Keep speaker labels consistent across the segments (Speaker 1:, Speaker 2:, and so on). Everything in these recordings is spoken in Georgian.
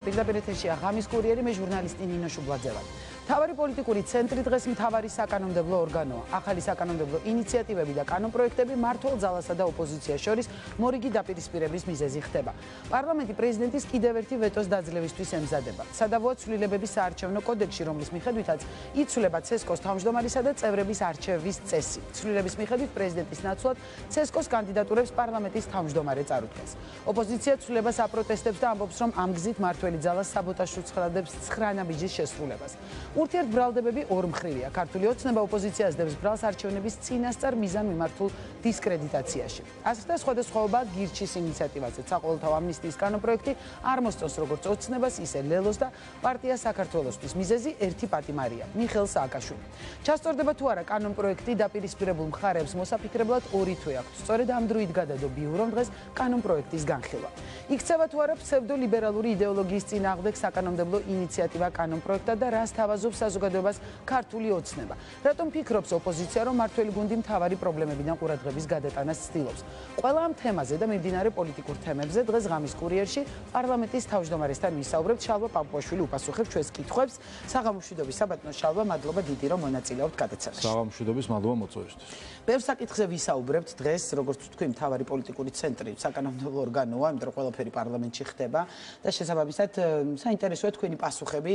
Speaker 1: პირდაპირ ეთერშია ღამის კურიერი, მე ჟურნალისტი ნინო შუბლაძე ვარ. მთავარი პოლიტიკური ცენტრი დღეს მთავარი საკანონმდებლო ორგანოა. ახალი საკანონმდებლო ინიციატივები და კანონპროექტები მმართველ ძალასა და ოპოზიციას შორის მორიგი დაპირისპირების მიზეზი ხდება. პარლამენტი პრეზიდენტის კიდევ ერთი ვეტოს დაძლევისთვის ემზადება. სადავოა ცვლილებების საარჩევნო კოდექსში, რომლის მიხედვითაც იცვლება ცესკოს თავმჯდომარისა და წევრების არჩევის წესი. ცვლილების მიხედვით პრეზიდენტის ნაცვლად ცესკოს კანდიდატურებს პარლამენტის თავმჯდომარე წარუდგენს. ოპოზიცია ცვლილებას აპროტესტებს და ამბობს, რომ ამ გზით მმართველი ძალა საბოტაჟს უცხადებს 9 ნაბიჯის შესრულებას. ურთიერთბრალდებები ორმხრივია. ქართული ოცნება ოპოზიციას დებს ბრალს არჩევნების წინასწარ მიზან მიმართულ დისკრედიტაციაში. ასრთა სხვადასხვაობა გირჩის ინიციატივაზე. საყოველთაო ამნისტიის კანონპროექტი არ მოსწონს როგორც ოცნებას, ისე ლელოს და პარტია საქართველოსთვის. მიზეზი ერთი პატიმარია, მიხეილ სააკაშვილი. ჩასწორდება თუ არა კანონპროექტი დაპირისპირებულ მხარეებს მოსაფიქრებლად ორი თვე აქვთ. სწორედ ამ დროით გადადო ბიურომ დღეს კანონპროექტის განხილვა. იქცევა თუ არა ფსევდოლიბერალური იდეოლოგიის წინააღმდეგ საკანონმდებლო ინიციატივა კანონპროექტად და რას თავაზობს საზოგადოებას ქართული ოცნება. რატომ ფიქრობს ოპოზიცია, რომ მმართველი გუნდი მთავარი პრობლემებიდან ყურადღების გადატანას ცდილობს? ყველა ამ თემაზე და მიმდინარე პოლიტიკურ თემებზე დღეს ღამის კურიერში პარლამენტის თავმჯდომარესთან ვისაუბრებთ. შალვა პაპუაშვილი უპასუხებს ჩვენს კითხვებს. საღამომშვიდობის საბატონო შალვა, მადლობა დიდი რომ მონაწილეობთ გადაცემაში.
Speaker 2: საღამომშვიდობის, მადლობა მოწვევისთვის.
Speaker 1: ბევრ საკითხზე ვისაუბრებთ დღეს, როგორც თქვი, მთავარი პოლიტიკური ცენტრი საკანონმდებლო ორგანოა, იმიტომ რომ ყველაფერი პარლამენტში ხდება და შესაბამისად საინტერესოა თქვენი პასუხები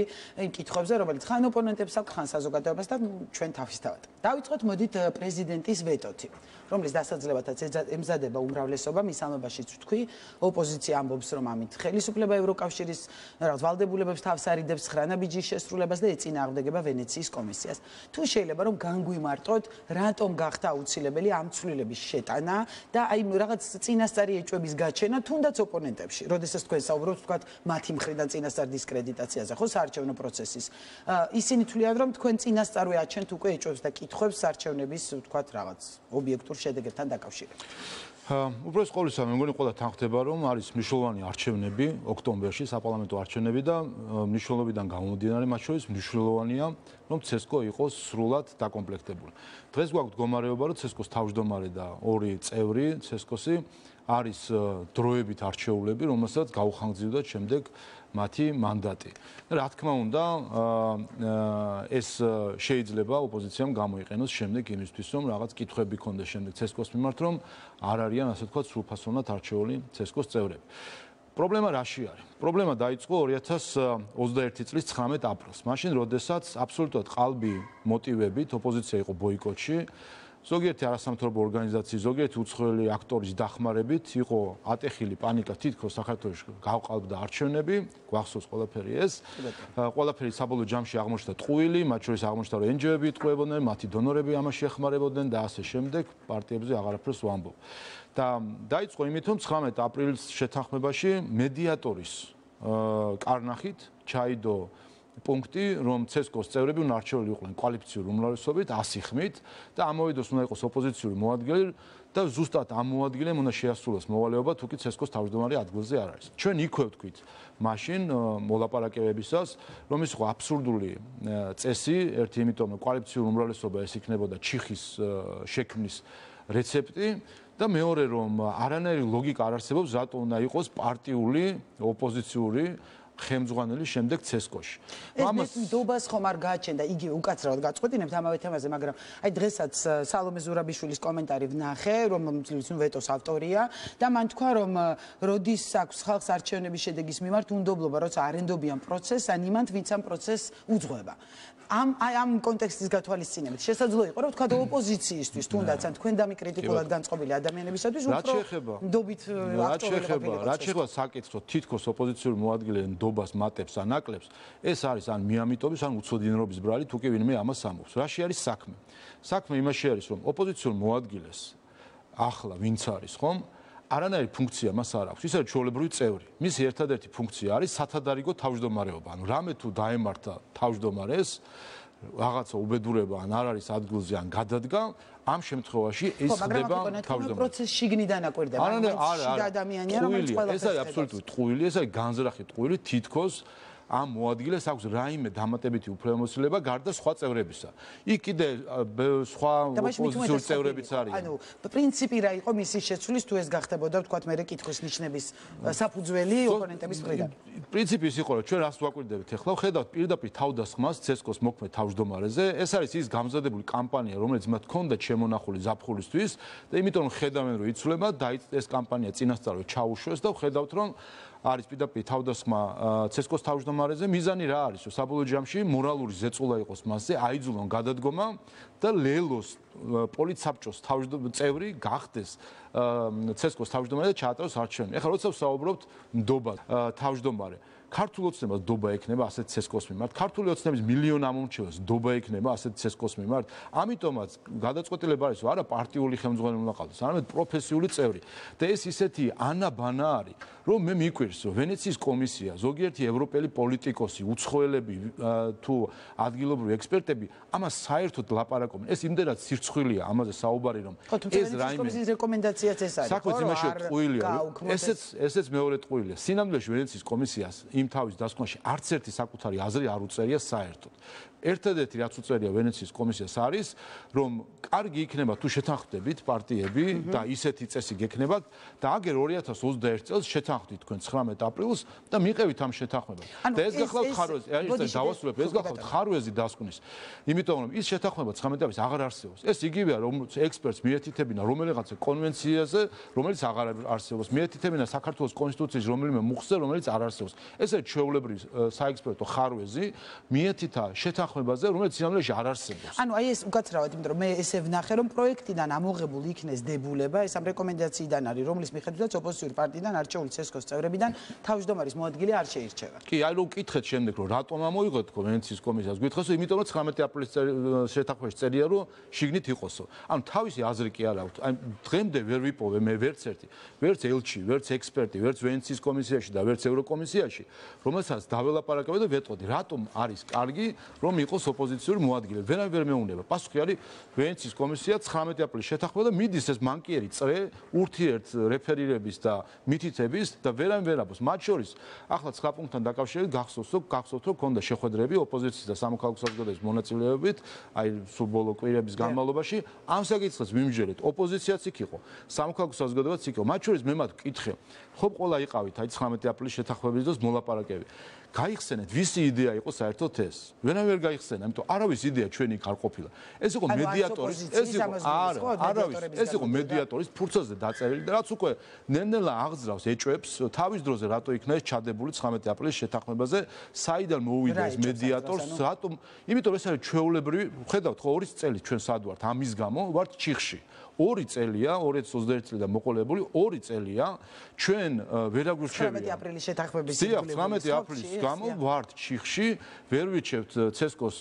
Speaker 1: იმ კითხვებზე, რომელიც ხან ოპონენტებს აქვს, ხან საზოგადოებას და ჩვენ თავისთავად. დავიწყოთ მოდით პრეზიდენტის ვეტოთი, რომლის დასაძლებადაც ემზადება უმრავლესობა, მის ამბავშიც ვთქვი, ოპოზიცია ამბობს, რომ ამით ხელისუფლება ევროკავშირის რაღაც ვალდებულებებს თავს არიდებს 9 ნაბიჯის შესრულებას და ეწინააღმდეგება ვენეციის კომისიას. თუ შეიძლება რომ განგვიმარტოთ, რატომ გახდა აუცილებელი ამ ცვლილების შეტანა და აი რაღაც წინასწარი ეჭვების გაჩენა თუნდაც ოპონენტებში, როდესაც თქვენ საუბრობთ თქვათ მათი მხრიდან წინასწარ დისკრედიტაციაზე, ხო, საარჩევნო პროცესის. ისინი თვლიან, რომ თქვენ წინასწარვე აჩენთ უკვე ეჭვებს და კითხვებს საარჩევნების თქვათ რაღაც ობიექტურ შედეგებთან დაკავშირებით.
Speaker 2: უბრალოდ ყოველისა მე მგონი ყველა თანხდება, რომ არის მნიშვნელოვანი არჩევნები ოქტომბერში, საპარლამენტო არჩევნები და მნიშვნელობიდან გამომდინარე მათ შორის მნიშვნელოვანია, რომ ცესკო იყოს სრულად დაკომპლექტებული. დღეს გვაქვს მდგომარეობა, რომ ცესკოს თავმჯდომარე და ორი წევრი ცესკოსი არის დროებით არჩეულები, რომელსაც გაუხანგრძლივდათ შემდეგ მათი მანდატი. რა თქმა უნდა, ეს შეიძლება ოპოზიციამ გამოიყენოს შემდეგ იმისთვის, რომ რაღაც კითხვები ქონდეს შემდეგ ცესკოს მიმართ, რომ არ არიან, ასე ვთქვათ, სრულფასოვნად არჩეული ცესკოს წევრები. პრობლემა რაში არის? პრობლემა დაიწყო 2021 წლის 19 აპრილს. მაშინ, როდესაც აბსოლუტურად ყალბი მოტივებით ოპოზიცია იყო ბოიკოტში, ზოგიერთი არასამთავრობო ორგანიზაციის, ზოგიერთი უცხოელი აქტორის დახმარებით იყო ატეხილი პანიკა, თითქოს საქართველოში გავყალბდა არჩევნები, გვახსოვს ყველაფერი ეს. ყველაფერი საბოლოო ჯამში აღმოჩნდა ტყუილი, მათ შორის აღმოჩნდა, რომ NGO-ები იტყუებოდნენ, მათი დონორები ამაში ეხმარებოდნენ და ასე შემდეგ, პარტიებზე აღარაფერს ვამბობ. და დაიწყო იმით, რომ 19 აპრილის შეთანხმებაში მედიატორის კარნახით ჩაიდო პუნქტი, რომ ცესკოს წევრები უნდა არჩეული იყვნენ კვალიფიციური უმრავლესობით 100 ხმით და ამავე დროს უნდა იყოს ოპოზიციური მოადგილე და ზუსტად ამ მოადგილემ უნდა შეასრულოს მოვალეობა, თუ კი ცესკოს თავმჯდომარე ადგილზე არ არის. ჩვენ იქვე ვთქვით მაშინ მოლაპარაკებებისას, რომ ის იყო აბსურდული წესი, ერთი იმიტომ, რომ კვალიფიციური უმრავლესობა ეს იქნებოდა ჩიხის შექმნის რეცეპტი და მეორე, რომ არანაირი ლოგიკა არ არსებობს, რატო უნდა იყოს პარტიული ოპოზიციური ხელმძღვანელი შემდეგ ცესკოში.
Speaker 1: ეს ნდობას ხომ არ გააჩენდა, იგივე უკაცრავად გაწყვეტინებთ ამავე თემაზე, მაგრამ აი დღესაც სალომე ზურაბიშვილის კომენტარი ვნახე, რომელიც ვეტოს ავტორია და მან თქვა, რომ როდის აქვს ხალხს არჩევნების შედეგის მიმართ უნდობლობა, როცა არ ენდობიან პროცესს, ან იმანთ, ვინც ამ პროცესს უძღვება. ამ კონტექსტის გათვალისწინებით შესაძლოა იყო, რომ თქვა ოპოზიციისთვის, თუნდაც ან თქვენ დამიკრიტიკულად განწყობილი ადამიანებისათვის უფრო ნდობით აქტუალური ყოფილიყო.
Speaker 2: რაც შეეხება საკითხს, თითქოს ოპოზიციური მოადგილე ნდობას მატებს ან აკლებს, ეს არის ან მიამიტობის, ან უცოდინრობის ბრალი, თუ კი ვინმე ამას ამბობს. რაში არის საქმე? საქმე იმაში არის, რომ ოპოზიციურ მოადგილეს ახლა ვინც არის, ხომ? არანაირი ფუნქცია მას არ აქვს. ის არის ჩვეულებრივი წევრი. მისი ერთადერთი ფუნქცია არის სათადარიგო თავმჯდომარეობა. ანუ რამე თუ დაემართა თავმჯდომარეს, რაღაცა უბედურება ან არ არის ადგილზე ან გადადგა, ამ შემთხვევაში ეს ხდება თავმჯდომარე.
Speaker 1: პროცესი შიგნიდან აკვირდება. შიგ ადამიანია, რომელიც ყველაფერს
Speaker 2: ეს არის აბსოლუტური ტყუილი, ეს არის განზრახი ტყუილი, თითქოს ამ მოადგილეს აქვს რაიმე დამატებითი უფლებამოსილება გარდა სხვა წევრებისა. იქ კიდე სხვა ოპოზიციური წევრებიც არიან.
Speaker 1: ანუ პრინციპი რა იყო მისი შეცვლის თუ ეს გახდებოდა ვთქვათ მე კითხვის ნიშნების საფუძველი ოპონენტების მხრიდან.
Speaker 2: პრინციპი ის იყო რომ ჩვენ რას ვაკვირდებით ახლა ხედავთ პირდაპირ თავდასხმას ცესკოს მოქმედ თავმჯდომარეზე ეს არის ის გამზადებული კამპანია რომელიც მათ ჰქონდა შემონახული ზაფხულისთვის და იმიტომ რომ ხედავენ რომ იცვლება ეს კამპანია წინასწარ ჩაუშვეს და ხედავთ რომ არის პირდაპირ თავდასხმა ცესკოს თავმჯდომარეზე მიზანი რა არის რომ საბოლოო ჯამში მორალური ზეწოლა იყოს მასზე აიძულონ გადადგომა და ლელოს პოლიცსაბჭოს წევრი გახდეს ცესკოს თავმჯდომარე და ჩაატაროს არჩევნები. ეხლა როცა ვსაუბრობთ ნდობა თავმჯდომარე ქართულ ოცნებას ნდობა ექნება ასეთ ცესკოს მიმართ. ქართული ოცნების მილიონ ამომრჩევას ნდობა ექნება ასეთ ცესკოს მიმართ. ამიტომაც გადაწყვეტილება არის რომ არა პარტიული ხელმძღვანელი უნდა ყავდეს, არამედ პროფესიული წევრი. და ეს ისეთი ანაბანა არის, რომ მე მიკვირს, რომ ვენეციის კომისია, ზოგიერთი ევროპელი პოლიტიკოსი, უცხოელები თუ ადგილობრივი ექსპერტები ამას საერთოდ ლაპარაკობენ. ეს იმდენად სირცხვილია ამაზე საუბარი, რომ ეს რაიმე
Speaker 1: კომისიის რეკომენდაციაც ეს არის.
Speaker 2: საქმეც იმაში ტყუილია, ესეც მეორე ტყუილია. სინამდვილეში ვენეციის კომისიას იმ თავის დასკვნაში არც ერთი საკუთარი აზრი არ უწერია საერთოდ. ერთადერთი რაც უწერია ვენეციის კომისიას არის, რომ კარგი იქნება თუ შეთანხმდებით პარტიები და ისეთი წესი გექნებათ და აგერ 2021 წელს შეთანხმდით თქვენ 19 აპრილს და მიყევით ამ შეთანხმებას. და ეს გახლავთ ხარვეზი, ეს დავასრულებ, ეს გახლავთ ხარვეზი დასკვნის. იმიტომ რომ ის შეთანხმება 19 აპრილს აღარ არსებობს. ეს იგივეა რომ ექსპერტს მიეთითებინა რომელიღაცა კონვენციაზე, რომელიც აღარ არსებობს. მიეთითებინა საქართველოს კონსტიტუციის რომელიმე მუხზე, რომელიც არ არსებობს. ეს არის ჩვეულებრივი საექსპერტო ხარვეზი, მიეთითა შეთანხმებაზე, რომელიც სინამდვილეში არ არსებობს.
Speaker 1: ანუ აი ეს უკაცრავად, იმიტომ რომ მე ესე ვნახე, რომ პროექტიდან ამოღებული იქნეს დებულება, ეს ამ რეკომენდაციიდან არის, რომლის მიხედვითაც ოპოზიციური პარტიიდან არჩეული ცესკოს წევრებიდან თავმჯდომარის მოადგილე არ შეირჩევა.
Speaker 2: კი, აი რომ კითხეთ შემდეგ, რომ რატომ ამოიღოთ ვენეციის კომისიას, გითხოს, იმიტომ რომ 19 აპრილის შეთანხმებაში წერია, რომ შიგნით იყოსო. ანუ თავისი აზრი კი არ აქვს. აი დღემდე ვერ ვიპოვე მე ვერც ერთი, ვერც ელჩი, ვერც ექსპერტი, ვერც ვენეციის კომისიაში და ვერც ევროკომისიაში, რომელსაც დაველაპარაკებდი და ვეტყოდი, რატომ არის კარგი, რომ იყოს ოპოზიციური მოადგილე. ვერავინ ვერ მეუნება. პასუხი არის ვენეციის კომისია 19 აპრილის შეთანხმება და მიდის ეს მანკიერი წრე ურთიერთ რეფერირების და მითითების და ვერავინ ვერ აბოს. მათ შორის ახლა 9 პუნქტთან დაკავშირებით გახსოვთ რომ ქონდა შეხვედრები ოპოზიციის და სამოქალაქო საზოგადოების მონაწილეობით, აი სულ ბოლო კვირების განმავლობაში ამ საკითხს ვიმჯერეთ. ოპოზიციაც იქ იყო, სამოქალაქო საზოგადოებაც იქ იყო. მათ შორის მე მათ ვკითხე, ხო ყველა იყავით აი 19 აპრილის შეთანხმების დროს მოლაპარაკები. გაიხსენეთ, ვისი იდეა იყო საერთოდ ეს? ვერავინ ვერ გაიხსენა, იმიტომ არავის იდეა ჩვენი იქ არ ყოფილა. ეს იყო მედიატორის, ეს იყო მედიატორის ფურცლზე დაწერილი და რაც უკვე ნელ-ნელა აღძრავს ეჭვებს თავის დროზე რატო იქნა ეს ჩადებული 19 აპრილის შეთანხმებაზე, საიდან მოუვიდა ეს მედიატორს, რატომ? იმიტომ ეს არის ჩვეულებრივი, ხედავთ ხო 2 წელი ჩვენ სად ვართ ამის გამო, ვართ ჩიხში. 2 წელია 2021 წლიდან მოყოლებული 2 წელია ჩვენ ვერ აგვირჩევია
Speaker 1: 19 აპრილის შეთანხმების
Speaker 2: 19 აპრილის გამო ვართ ჩიხში ვერ ვიჩევთ ცესკოს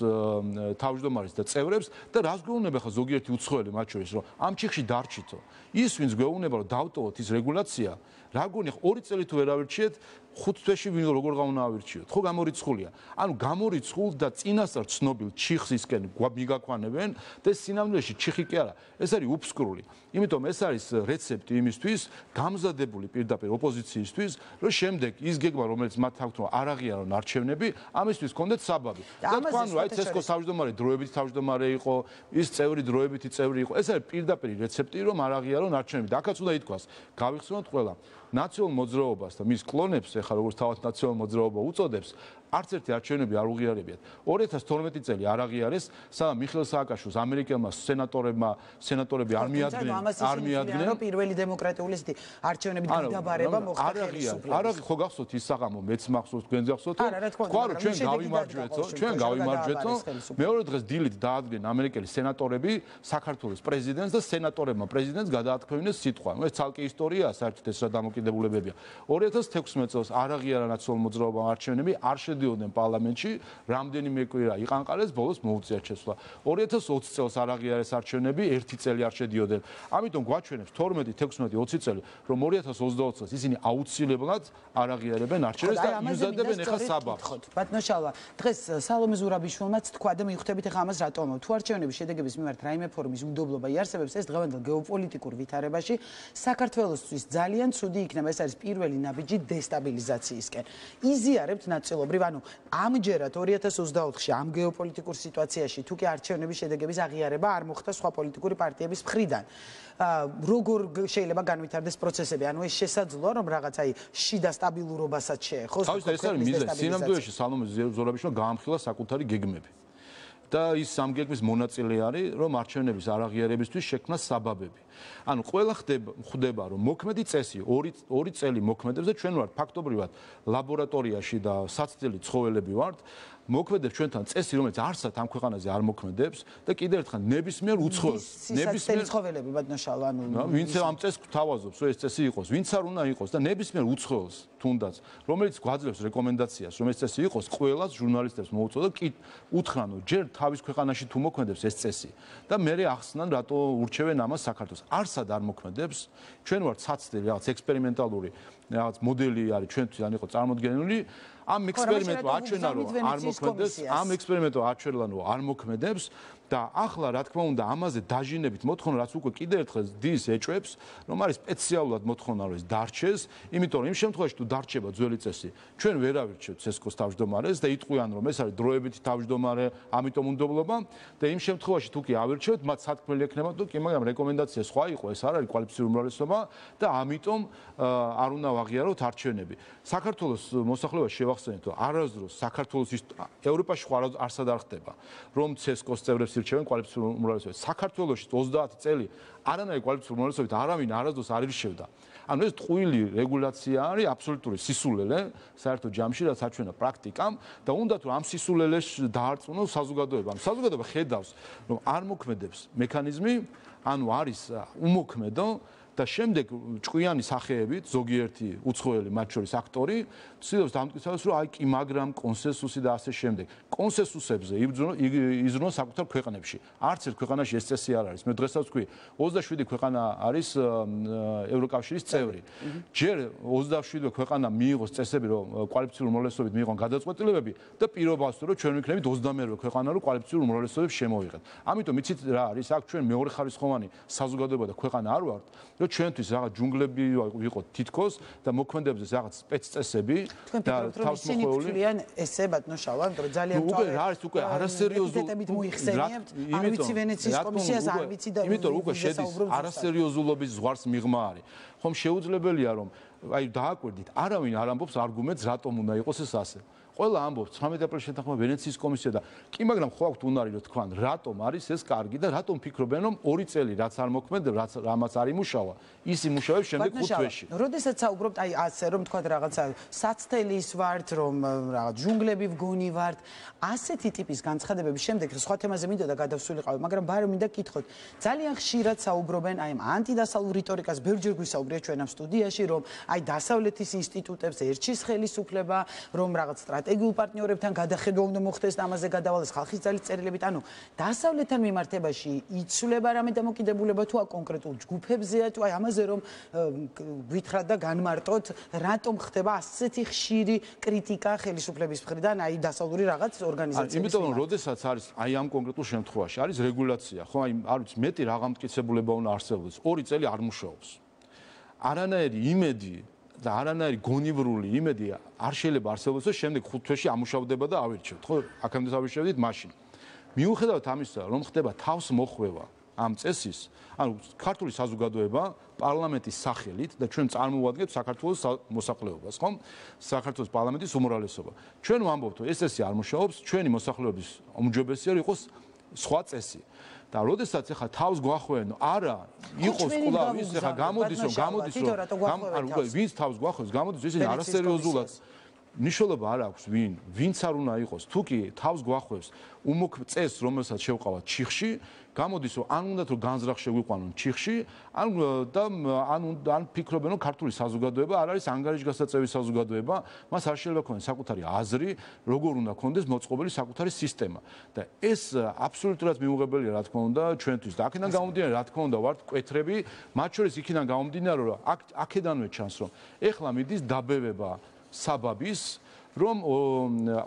Speaker 2: თავმჯდომარის და წევრებს და რას გვეუბნება ხა ზოგიერთი უცხოელი მათ შორის რომ ამ ჩიხში დარჩითო ის ვინც გვეუბნება რომ დავტოვოთ ის რეგულაცია რა გონი 2 წელი თუ ვერ ავირჩიეთ 5 თვეში ვინ როგორ გამოვირჩიოთ ხო გამორიცხულია ანუ გამორიცხულ და წინასწარ ცნობილ ჩიხს ისკენ მიგაქვანებენ და სინამდვილეში ჩიხი კი არა ეს არის უფსკრული იმიტომ ეს არის რეცეპტი იმისთვის გამზადებული პირდაპირ ოპოზიციისთვის რომ შემდეგ ის გეგმა რომელიც მათ აქვთ რომ არ აღიარონ არჩევნები ამისთვის კონდეთ საბაბი და თქვენ რომ აი ცესკოს თავმჯდომარე დროებით თავმჯდომარე იყო ის წევრი დროებითი წევრი იყო ეს არის პირდაპირ რეცეპტი რომ არ აღიარონ არჩევნები და აქაც უნდა ითქვას გავიხსენოთ ყველა ნაციონალურ მოძრაობას და მის კლონებს ახლა როგორც თავად ნაციონალურ მოძრაობა უწოდებს არც ერთი არჩევნები არ უღიარებიათ 2012 წელი არ აღიარეს სანამ მიხეილ სააკაშვილს ამერიკელმა სენატორები არ მიადგნენ
Speaker 1: რომ პირველი დემოკრატიული ისეთი არჩევნებით გადაბარება მოხდა ხელისუფლებას
Speaker 2: არა ხო გახსოვთ ის საღამო მეც მახსოვს თქვენ გახსოვთ თქვა რომ ჩვენ გავიმარჯვეთო მეორე დღეს დილით დაადგნენ ამერიკელი სენატორები საქართველოს პრეზიდენტს და სენატორებმა პრეზიდენტს გადაათქვევინეს სიტყვა ეს ცალკე ისტორიაა საერთოდ ეს რა დამოკიდებულებებია 2016 წელს არ აღიარა ნაციონალურ მოძრაობამ არჩევნები არ შედიოდნენ პარლამენტში რამდენიმე კვირა იყანყარეს ბოლოს მოუწიათ შესვლა 2020 წელს არ აღიარეს არჩევნები 1 წელი არ შედიოდნენ ამიტომ გვაჩვენებს 12 16 20 წელი რომ 2022 წელს ისინი აუცილებლად არ აღიარებენ არჩევნებს და იუზადებენ ეხა საბაბს
Speaker 1: ბატონო შალვა დღეს სალომე ზურაბიშვილმაც თქვა და მიხვდებით ეხა ამას რატომ თუ არჩევნების შედეგების მიმართ რაიმე ფორმის უნდობლობა იარსებებს ეს დღევანდელ გეოპოლიტიკურ ვითარებაში საქართველოსთვის ძალიან ცუდი იქნება ეს არის პირველი ნაბიჯი დესტაბილიზაციის დესტაბილიზაციისკენ. იზიარებთ ნაწილობრივ, ანუ ამჯერად 2024-ში ამ გეოპოლიტიკურ სიტუაციაში თუ კი არჩევნების შედეგების აღიარება არ მოხდა სხვა პოლიტიკური პარტიების მხრიდან. როგორ შეიძლება განვითარდეს პროცესები? ანუ ეს შესაძლოა, რომ რაღაც აი შიდა სტაბილურობასაც შეეხოს.
Speaker 2: თავის ეს არის მიზეზი. სინამდვილეში სალომე ზურაბიშვილმა გაამხილა საკუთარი გეგმები. და ის ამ გეგმის მონაწილე არის, რომ არჩევნების არაღიარებისთვის შექმნა საბაბები. ანუ ყველა ხდება, რომ მოქმედი წესი, ორი წელი მოქმედებს და ჩვენ ვართ ფაქტობრივად ლაბორატორიაში და საცდელი ცხოველები ვართ. მოქმედებს ჩვენთან წესი, რომელიც არსად ამ ქვეყანაზე არ მოქმედებს და კიდევ ერთხელ ნებისმიერ უცხოელს,
Speaker 1: ნებისმიერ ცხოველები ბატონშალო, ანუ
Speaker 2: ვინც ამ წესს გვთავაზობს, რომ ეს წესი იყოს, ვინც არ უნდა იყოს და ნებისმიერ უცხოელს თუნდაც, რომელიც გვაძლევს რეკომენდაციას, რომ ეს წესი იყოს, ყველას ჟურნალისტებს მოუწოდა და უთხრან, რომ ჯერ თავის ქვეყანაში თუ მოქმედებს ეს წესი და მერე ახსნან, რატო ურჩევენ ამას საქართველოს. არსად არ მოქმედებს, ჩვენ ვართ საცდელი, რაღაც ექსპერიმენტალური რაღაც მოდელი არის ჩვენთვის ან იყო წარმოდგენილი. ამ ექსპერიმენტო აჩვენა რომ არ მოქმედებს, ამ ექსპერიმენტო აჩვენა რომ არ მოქმედებს და ახლა რა თქმა უნდა ამაზე დაჟინებით მოთხოვნა რაც უკვე კიდევ ერთხელ დის ეჭვებს, რომ არის სპეციალურად მოთხოვნა რომ ეს დარჩეს, იმიტომ რომ იმ შემთხვევაში თუ დარჩება ძველი წესი, ჩვენ ვერ ავირჩევთ CSKO-ს თავმჯდომარეს და იტყვიან რომ ეს არის დროებითი თავმჯდომარე, ამიტომ უნდობლობა და იმ შემთხვევაში თუ კი ავირჩევთ, მათ სათქმელი ექნება თუ კი, მაგრამ რეკომენდაცია სხვა იყო, ეს არ არის კვალიფიციური უმრავლესობა და ამიტომ არ უნდა ვაღიაროთ არჩევნები. საქართველოს მოსახლეობა შევახსენეთ, რომ არასდროს საქართველოს ევროპაში ხო არსად არ ხდება, რომ CSKO-ს წევრებს ირჩევენ კვალიფიციური უმრავლესობით. საქართველოში 30 წელი არანაირი კვალიფიციური უმრავლესობით არავინ არასდროს არ ირჩევდა. ანუ ეს ტყუილი რეგულაცია არის აბსოლუტური სისულელე საერთო ჯამში, რაც აჩვენა პრაქტიკამ და უნდათ რომ ამ სისულელეს დაარწმუნოს საზოგადოებამ. საზოგადოება ხედავს, რომ არ მოქმედებს მექანიზმი, ანუ არის უმოქმედო და შემდეგ ჭკვიანი სახეებით ზოგიერთი უცხოელი მათ შორის აქტორი ცდილობს დამტკიცებას რომ აი კი მაგრამ კონსენსუსი და ასე შემდეგ კონსენსუსებზე იზრუნოს საკუთარ ქვეყნებში არც ერთ ქვეყანაში ეს წესი არ არის მე დღესაც ვთქვი 27 ქვეყანა არის ევროკავშირის წევრი ჯერ 27 ქვეყანა მიიღოს წესები რომ კვალიფიციური უმრავლესობით მიიღონ გადაწყვეტილებები და პირობას თუ რომ ჩვენ ვიქნებით 28 ქვეყანა რომ კვალიფიციური უმრავლესობით შემოვიღეთ ამიტომ იცით რა არის აქ ჩვენ მეორე ხარისხოვანი საზოგადოება და ქვეყანა არ ვართ რომ ჩვენთვის რაღაც ჯუნგლები ვიყოთ თითქოს და მოქმედებს რაღაც სპეცწესები და თავისმოხვეული
Speaker 1: ესე ბატონშავა, იმიტომ რომ ძალიან მწვავე
Speaker 2: რა არის უკვე არასერიოზული
Speaker 1: მოიხსენიებთ, არ ვიცი ვენეციის კომისიას არ ვიცი და
Speaker 2: იმიტომ უკვე შედის არასერიოზულობის ზღვარს მიღმა არის. ხომ შეუძლებელია რომ აი დააკვირდით, არავინ არ ამბობს არგუმენტს რატომ უნდა იყოს ეს ასე. ყველა ამბობს 19 აპრილის შეთანხმება ვენეციის კომისია და კი მაგრამ ხო აქვთ უნარი რომ თქვან რატომ არის ეს კარგი და რატომ ფიქრობენ რომ 2 წელი რაც არ მოქმედებს რაც რამაც არ იმუშავა ის იმუშავებს შემდეგ 5 თვეში.
Speaker 1: როდესაც საუბრობთ აი ასე რომ თქვა რაღაცა საცდელის ვართ რომ რაღაც ჯუნგლები ვგონი ვართ ასეთი ტიპის განცხადებების შემდეგ სხვა თემაზე მინდა და გადავსულიყავი მაგრამ ბარო მინდა კითხოთ ძალიან ხშირად საუბრობენ აი ამ ანტიდასავლურ რიტორიკას ბევრჯერ გვისაუბრია ჩვენ ამ სტუდიაში რომ აი დასავლეთის ინსტიტუტებს ერჩის ხელისუფლება რომ რაღაც სტრატეგიულ პარტნიორებთან გადახედვა უნდა მოხდეს და ამაზე გადავალეს ხალხის ძალის წერილებით ანუ დასავლეთთან მიმართებაში იცვლება რამე დამოკიდებულება თუ კონკრეტულ ჯგუფებზეა თუ აი ამაზე რომ გვითხრათ და განმარტოთ რატომ ხდება ასეთი ხშირი კრიტიკა ხელისუფლების მხრიდან აი დასავლური რაღაც ორგანიზაციების
Speaker 2: იმიტომ რომ როდესაც არის აი ამ კონკრეტულ შემთხვევაში არის რეგულაცია ხო აი არ ვიცი მეტი რაღა მტკიცებულება უნდა არსებობდეს 2 წელი არ მუშაობს არანაირი იმედი და არანაირი გონივრული იმედი არ შეიძლება არსებობდეს რომ შემდეგ 5 თვეში ამუშავდება და ავირჩევთ ხო აქამდე ავირჩევდით მაშინ მიუხედავად ამისა რომ ხდება თავს მოხვევა ამ წესის ანუ ქართული საზოგადოება პარლამენტის სახელით და ჩვენ წარმოვადგენთ საქართველოს მოსახლეობას ხომ საქართველოს პარლამენტის უმრავლესობა ჩვენ ვამბობთ რომ ეს წესი არ მუშაობს ჩვენი მოსახლეობის უმჯობესია რომ იყოს სხვა წესი და როდესაც ახლა თავს გვახვენ არა იყოს კვლავ ის ახლა გამოდის რომ ანუ ვინც თავს გვახვენს გამოდის ისინი არასერიოზულად ნიშნულობა არ აქვს ვინც არ უნდა იყოს თუ კი თავს გვახვევს წესს რომელსაც შევყავათ ჩიხში გამოდის რომ ან უნდათ რომ განზრახ შეგვიყვანონ ჩიხში ან ფიქრობენ რომ ქართული საზოგადოება არ არის ანგარიშგასაწევი საზოგადოება მას არ შეიძლება ქონდეს საკუთარი აზრი როგორ უნდა ქონდეს მოწყობილი საკუთარი სისტემა და ეს აბსოლუტურად მიუღებელია რა თქმა უნდა ჩვენთვის და აქედან გამომდინარე რა თქმა უნდა ვართ კვეთრები მათ შორის იქიდან გამომდინარე რომ აქედანვე ჩანს რომ ეხლა მიდის დაბევება საბაბის რომ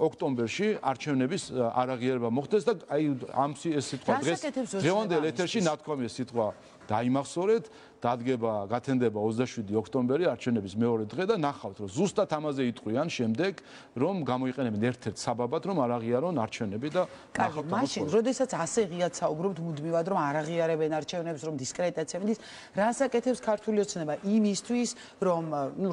Speaker 2: ოქტომბერში არჩევნების არაღიარება მოხდეს და აი ამ ეს სიტყვა დღეს დღევანდელ ეთერში ნათქვამია სიტყვა დაიმახსოვრეთ დადგება, გათენდება 27 ოქტომბერი არჩევნების მეორე დღე და ნახავთ, რომ ზუსტად ამაზე იტყვიან შემდეგ, რომ გამოიყენებენ ერთ-ერთ საბაბად, რომ არ აღიარონ არჩევნები და
Speaker 1: ნახავთ მაშინ, როდესაც ასე ღიად საუბრობთ მუდმივად, რომ არ აღიარებენ არჩევნებს, რომ დისკრედიტაცია მიდის, რას აკეთებს ქართული ოცნება იმისთვის, რომ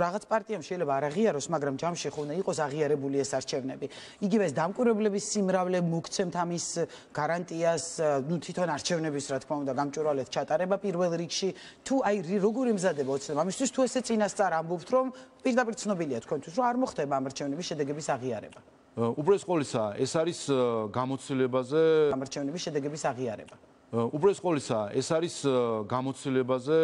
Speaker 1: რაღაც პარტიამ შეიძლება არ აღიაროს, მაგრამ ჯამში ხო უნდა იყოს აღიარებული ეს არჩევნები. იგივე ეს დამკვირვებლების სიმრავლე მოგცემთ ამის გარანტიას, თვითონ არჩევნების რა თქმა უნდა გამჭვირვალედ ჩატარება პირველ რიგში, თუ აი როგორ ემზადება ოცნება ამისთვის, თუ ესე წინასწარ ამბობთ, რომ პირდაპირ ცნობილია თქვენთვის, რომ არ მოხდება ამ არჩევნების შედეგების აღიარება.
Speaker 2: უბრალოდ ყოლისა, ეს არის გამოცდილებაზე
Speaker 1: არჩევნების შედეგების აღიარება.
Speaker 2: უბრალოდ ყოლისა, ეს არის გამოცდილებაზე